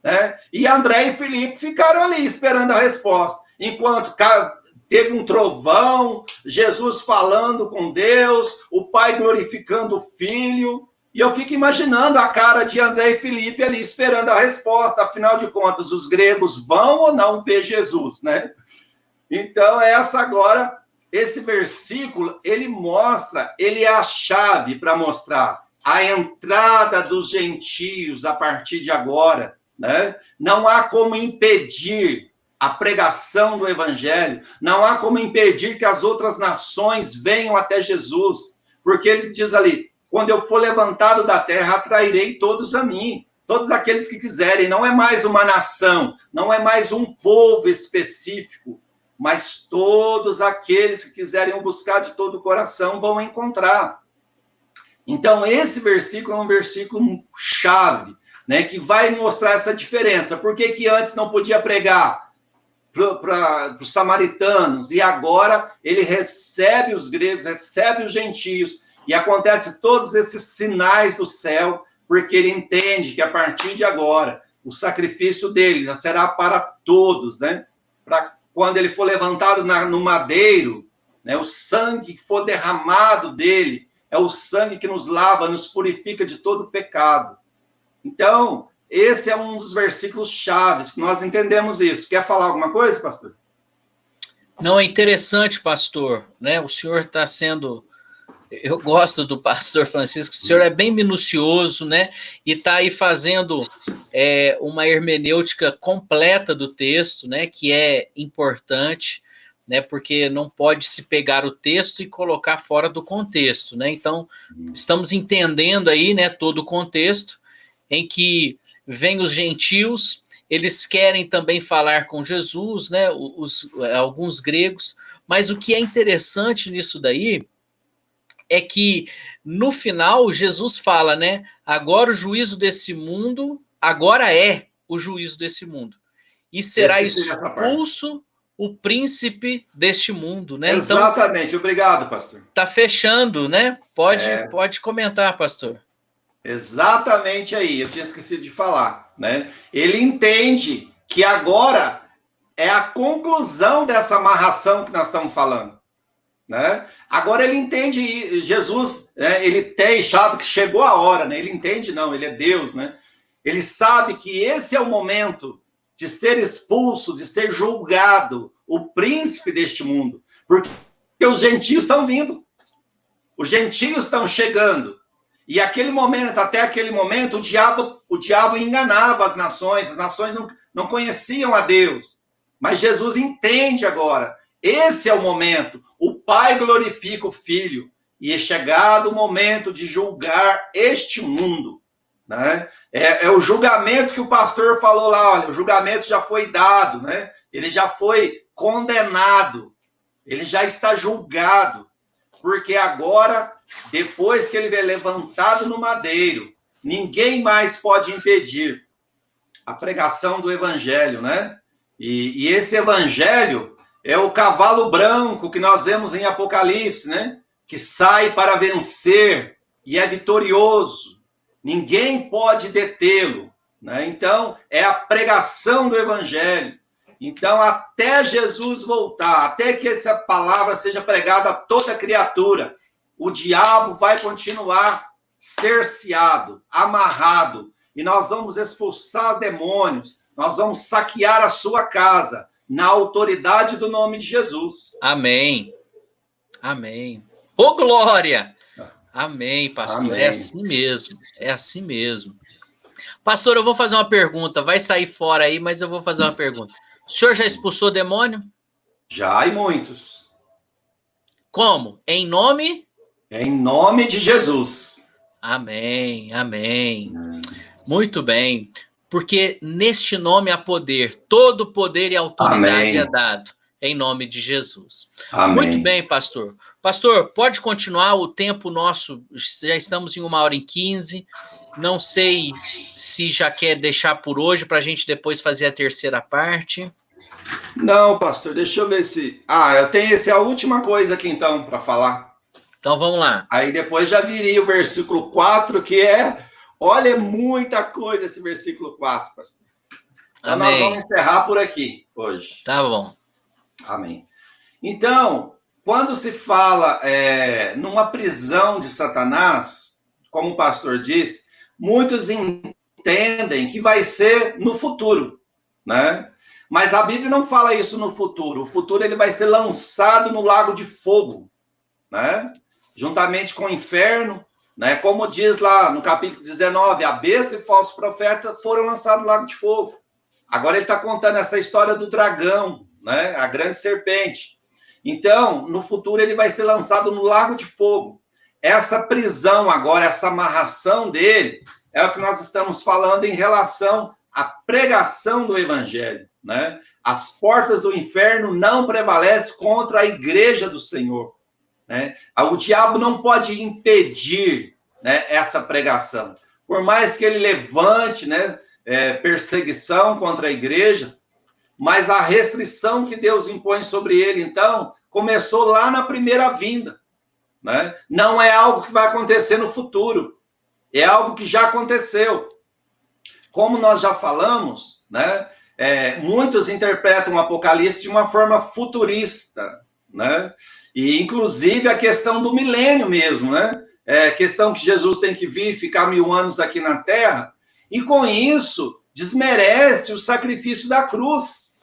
Né? E André e Filipe ficaram ali esperando a resposta. Enquanto teve um trovão, Jesus falando com Deus, o Pai glorificando o Filho. E eu fico imaginando a cara de André e Filipe ali esperando a resposta. Afinal de contas, os gregos vão ou não ver Jesus, né? Então, esse versículo, ele mostra, ele é a chave para mostrar a entrada dos gentios a partir de agora, né? Não há como impedir a pregação do evangelho, não há como impedir que as outras nações venham até Jesus, porque ele diz ali, quando eu for levantado da terra, atrairei todos a mim, todos aqueles que quiserem, não é mais uma nação, não é mais um povo específico, mas todos aqueles que quiserem buscar de todo o coração vão encontrar. Então, esse versículo é um versículo chave, né, que vai mostrar essa diferença. Por que antes não podia pregar para os samaritanos e agora ele recebe os gregos, recebe os gentios e acontece todos esses sinais do céu, porque ele entende que a partir de agora o sacrifício dele já será para todos, né? Para quando ele for levantado no madeiro, né, o sangue que for derramado dele é o sangue que nos lava, nos purifica de todo pecado. Então, esse é um dos versículos chaves, que nós entendemos isso. Quer falar alguma coisa, pastor? Não, é interessante, pastor, né? O senhor está sendo... Eu gosto do pastor Francisco, o senhor é bem minucioso, né? E está aí fazendo uma hermenêutica completa do texto, né? Que é importante, né? Porque não pode se pegar o texto e colocar fora do contexto, né? Então, estamos entendendo aí, né? Todo o contexto em que vem os gentios, eles querem também falar com Jesus, né? Alguns gregos, mas o que é interessante nisso daí é que no final Jesus fala, né? Agora o juízo desse mundo, agora é o juízo desse mundo. E será expulso o príncipe deste mundo, né? Exatamente, então, obrigado, pastor. Tá fechando, né? Pode comentar, pastor. Exatamente aí, eu tinha esquecido de falar, né? Ele entende que agora é a conclusão dessa amarração que nós estamos falando. Né? Agora ele entende, Jesus, ele sabe que chegou a hora, né? Ele entende, não, ele é Deus, né? Ele sabe que esse é o momento de ser expulso, de ser julgado, o príncipe deste mundo, porque os gentios estão vindo, os gentios estão chegando, e até aquele momento, o diabo enganava as nações não conheciam a Deus, mas Jesus entende agora. Esse é o momento. O Pai glorifica o Filho. E é chegado o momento de julgar este mundo. Né? É o julgamento que o pastor falou lá. Olha, o julgamento já foi dado. Né? Ele já foi condenado. ele já está julgado, porque agora, depois que ele é levantado no madeiro, ninguém mais pode impedir a pregação do evangelho, né? E esse evangelho é o cavalo branco que nós vemos em Apocalipse, né? Que sai para vencer e é vitorioso. Ninguém pode detê-lo, né? Então, é a pregação do evangelho. Então, até Jesus voltar, até que essa palavra seja pregada a toda criatura, o diabo vai continuar cerceado, amarrado, e nós vamos expulsar demônios, nós vamos saquear a sua casa, na autoridade do nome de Jesus. Amém. Amém. Ô, glória! Amém, pastor. Amém. É assim mesmo. É assim mesmo. Pastor, eu vou fazer uma pergunta. Vai sair fora aí, mas eu vou fazer uma pergunta. O senhor já expulsou demônio? Já, e muitos. Como? Em nome? Em nome de Jesus. Amém, amém. Muito bem. Porque neste nome há poder. Todo poder e autoridade é dado. Em nome de Jesus. Amém. Muito bem, pastor. Pastor, pode continuar, o tempo nosso, já estamos em 1h15. Não sei se já quer deixar por hoje para a gente depois fazer a terceira parte. Não, pastor, deixa eu ver se... eu tenho a última coisa aqui então para falar. Então vamos lá. Aí depois já viria o versículo 4, que é... Olha, é muita coisa esse versículo 4, pastor. Então amém. Nós vamos encerrar por aqui hoje. Tá bom. Amém. Então, quando se fala numa prisão de Satanás, como o pastor disse, muitos entendem que vai ser no futuro, né? Mas a Bíblia não fala isso no futuro. O futuro ele vai ser lançado no lago de fogo, né? Juntamente com o inferno, né? Como diz lá no capítulo 19, a besta e o falso profeta foram lançados no lago de fogo. Agora ele está contando essa história do dragão, né? A grande serpente. Então, no futuro, ele vai ser lançado no lago de fogo. Essa prisão agora, essa amarração dele, é o que nós estamos falando em relação à pregação do evangelho, né? As portas do inferno não prevalecem contra a igreja do Senhor, né? O diabo não pode impedir, né, essa pregação. Por mais que ele levante, né, perseguição contra a igreja, mas a restrição que Deus impõe sobre ele, então, começou lá na primeira vinda, né? Não é algo que vai acontecer no futuro, é algo que já aconteceu. Como nós já falamos, né? Muitos interpretam o Apocalipse de uma forma futurista, né? E, inclusive, a questão do milênio mesmo, né? Questão que Jesus tem que vir, ficar 1000 anos aqui na Terra, e com isso desmerece o sacrifício da cruz.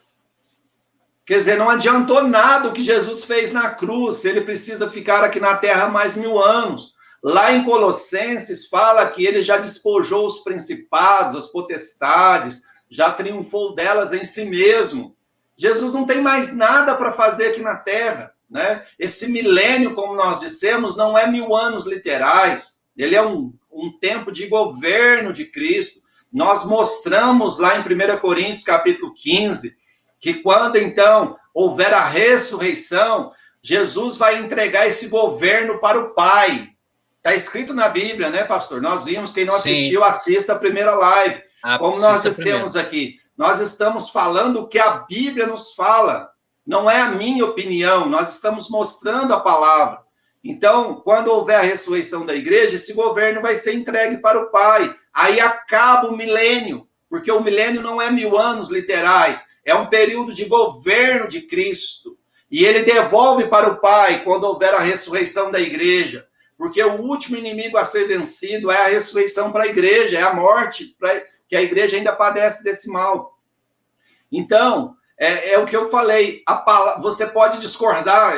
Quer dizer, não adiantou nada o que Jesus fez na cruz, se ele precisa ficar aqui na terra mais 1000 anos. Lá em Colossenses fala que ele já despojou os principados, as potestades, já triunfou delas em si mesmo. Jesus não tem mais nada para fazer aqui na terra, né? Esse milênio, como nós dissemos, não é 1000 anos literais, ele é um tempo de governo de Cristo. Nós mostramos lá em 1 Coríntios, capítulo 15, que quando, então, houver a ressurreição, Jesus vai entregar esse governo para o Pai. Está escrito na Bíblia, né, pastor? Nós vimos, quem não assistiu, assista a primeira live. Como nós dissemos aqui, nós estamos falando o que a Bíblia nos fala. Não é a minha opinião, nós estamos mostrando a palavra. Então, quando houver a ressurreição da igreja, esse governo vai ser entregue para o Pai. Aí acaba o milênio, porque o milênio não é 1000 anos literais, é um período de governo de Cristo. E ele devolve para o Pai quando houver a ressurreição da igreja, porque o último inimigo a ser vencido é a ressurreição para a igreja, é a morte, que a igreja ainda padece desse mal. Então, é o que eu falei, você pode discordar,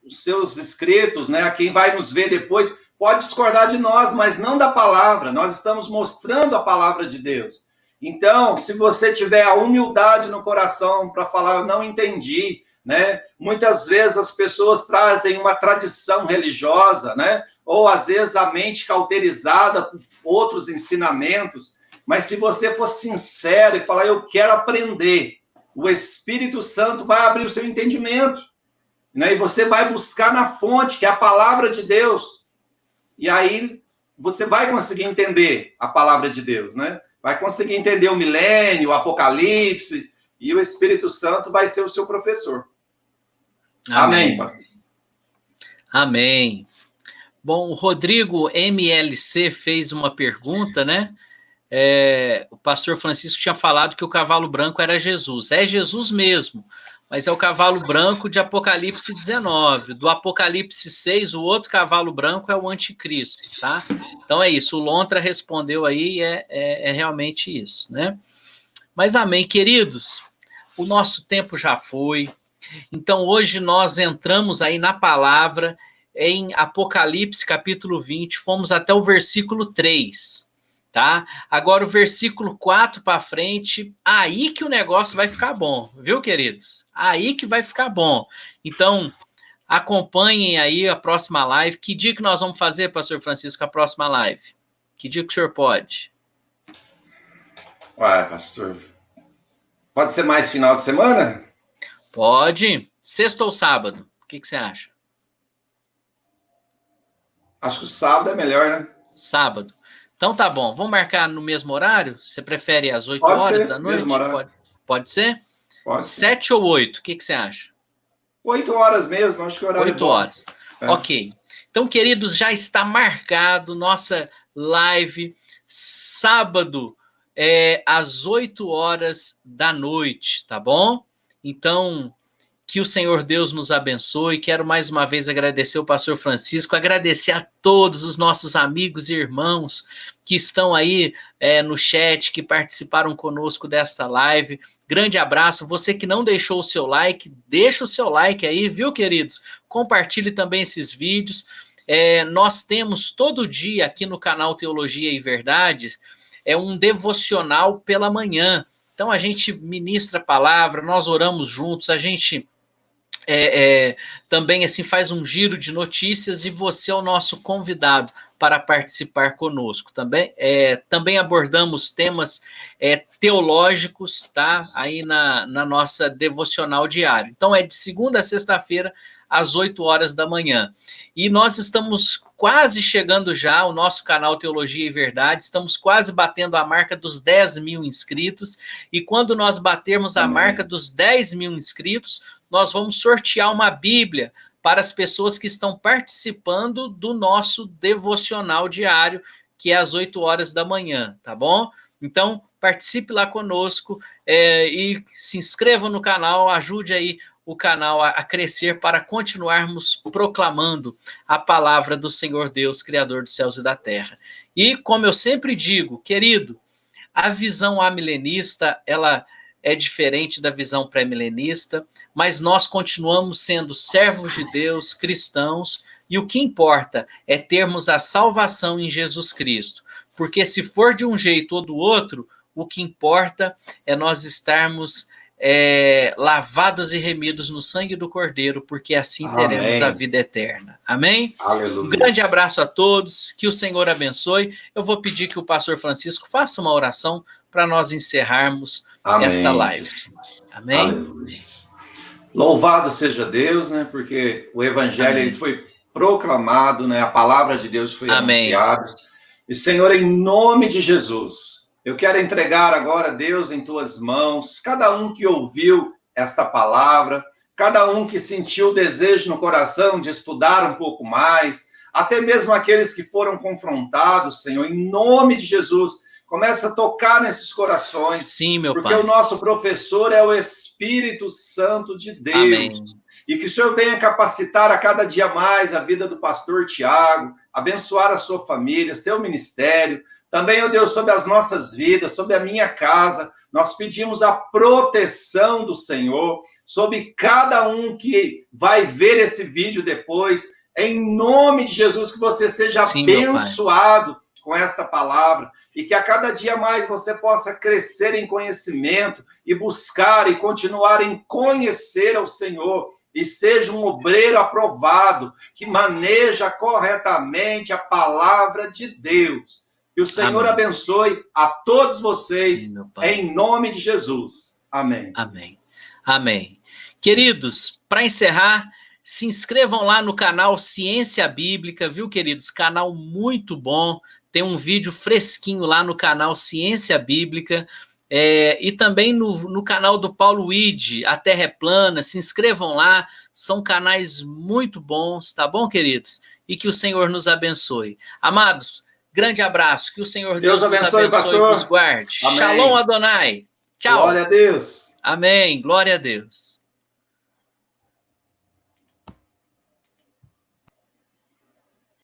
os seus inscritos, né, quem vai nos ver depois, pode discordar de nós, mas não da palavra. Nós estamos mostrando a palavra de Deus. Então, se você tiver a humildade no coração para falar, eu não entendi, né? Muitas vezes as pessoas trazem uma tradição religiosa, né? Ou às vezes a mente cauterizada por outros ensinamentos. Mas se você for sincero e falar, eu quero aprender, o Espírito Santo vai abrir o seu entendimento. né? E você vai buscar na fonte, que é a palavra de Deus. E aí você vai conseguir entender a palavra de Deus, né? Vai conseguir entender o milênio, o Apocalipse, e o Espírito Santo vai ser o seu professor. Amém, pastor. Amém. Bom, o Rodrigo MLC fez uma pergunta, né? O pastor Francisco tinha falado que o cavalo branco era Jesus. É Jesus mesmo, mas é o cavalo branco de Apocalipse 19. Do Apocalipse 6, o outro cavalo branco é o anticristo, tá? Então é isso, o Lontra respondeu aí, é realmente isso, né? Mas amém, queridos, o nosso tempo já foi. Então hoje nós entramos aí na palavra, em Apocalipse capítulo 20, fomos até o versículo 3, tá? Agora o versículo 4 para frente, aí que o negócio vai ficar bom, viu, queridos? Aí que vai ficar bom. Então, acompanhem aí a próxima live. Que dia que nós vamos fazer, pastor Francisco, a próxima live? Que dia que o senhor pode? Ué, pastor, pode ser mais final de semana? Pode. Sexta ou sábado? O que você acha? Acho que o sábado é melhor, né? Sábado. Então tá bom. Vamos marcar no mesmo horário? Você prefere às 8 Pode horas ser, da noite? Mesmo horário. Pode ser? Pode ser. 7 ou 8? O que você acha? 8 horas mesmo, acho que o horário 8 horas. É. Ok. Então, queridos, já está marcado nossa live sábado às 8 horas da noite, tá bom? Então, que o Senhor Deus nos abençoe. Quero mais uma vez agradecer o pastor Francisco, agradecer a todos os nossos amigos e irmãos que estão aí no chat, que participaram conosco desta live. Grande abraço. Você que não deixou o seu like, deixa o seu like aí, viu, queridos? Compartilhe também esses vídeos. Nós temos todo dia aqui no canal Teologia e Verdades um devocional pela manhã. Então a gente ministra a palavra, nós oramos juntos, a gente também assim faz um giro de notícias e você é o nosso convidado para participar conosco. Também abordamos temas teológicos, tá? Aí na nossa devocional diária. Então é de segunda a sexta-feira às 8 horas da manhã. E nós estamos quase chegando já, o nosso canal Teologia e Verdade, estamos quase batendo a marca dos 10 mil inscritos, e quando nós batermos a marca dos 10 mil inscritos, nós vamos sortear uma Bíblia para as pessoas que estão participando do nosso devocional diário, que é às 8 horas da manhã, tá bom? Então, participe lá conosco e se inscreva no canal, ajude aí o canal a crescer para continuarmos proclamando a palavra do Senhor Deus, Criador dos céus e da terra. E, como eu sempre digo, querido, a visão amilenista, ela é diferente da visão pré-milenista, mas nós continuamos sendo servos de Deus, cristãos, e o que importa é termos a salvação em Jesus Cristo. Porque se for de um jeito ou do outro, o que importa é nós estarmos lavados e remidos no sangue do Cordeiro, porque assim teremos a vida eterna. Amém? Aleluia. Um grande abraço a todos, que o Senhor abençoe. Eu vou pedir que o pastor Francisco faça uma oração para nós encerrarmos esta live. Amém? Aleluia. Louvado seja Deus, né? Porque o evangelho ele foi proclamado, né? A palavra de Deus foi anunciada. E Senhor, em nome de Jesus, eu quero entregar agora, Deus, em tuas mãos, cada um que ouviu esta palavra, cada um que sentiu o desejo no coração de estudar um pouco mais, até mesmo aqueles que foram confrontados, Senhor, em nome de Jesus, começa a tocar nesses corações. Sim, meu porque Pai. O nosso professor é o Espírito Santo de Deus. Amém. E que o Senhor venha capacitar a cada dia mais a vida do pastor Tiago, abençoar a sua família, seu ministério. Também, ó Deus, sobre as nossas vidas, sobre a minha casa, nós pedimos a proteção do Senhor sobre cada um que vai ver esse vídeo depois. Em nome de Jesus, que você seja abençoado com esta palavra e que a cada dia mais você possa crescer em conhecimento e buscar e continuar em conhecer ao Senhor e seja um obreiro aprovado que maneja corretamente a palavra de Deus. Que o Senhor abençoe a todos vocês, em nome de Jesus. Amém. Amém. Amém. Queridos, para encerrar, Se inscrevam lá no canal Ciência Bíblica, viu, queridos? Canal muito bom. Tem um vídeo fresquinho lá no canal Ciência Bíblica. E também no canal do Paulo Wide, A Terra é Plana. Se inscrevam lá. São canais muito bons, tá bom, queridos? E que o Senhor nos abençoe. Amados, grande abraço. Que o Senhor Deus nos abençoe pastor. e nos guarde. Amém. Shalom Adonai. Tchau. Glória a Deus. Amém. Glória a Deus.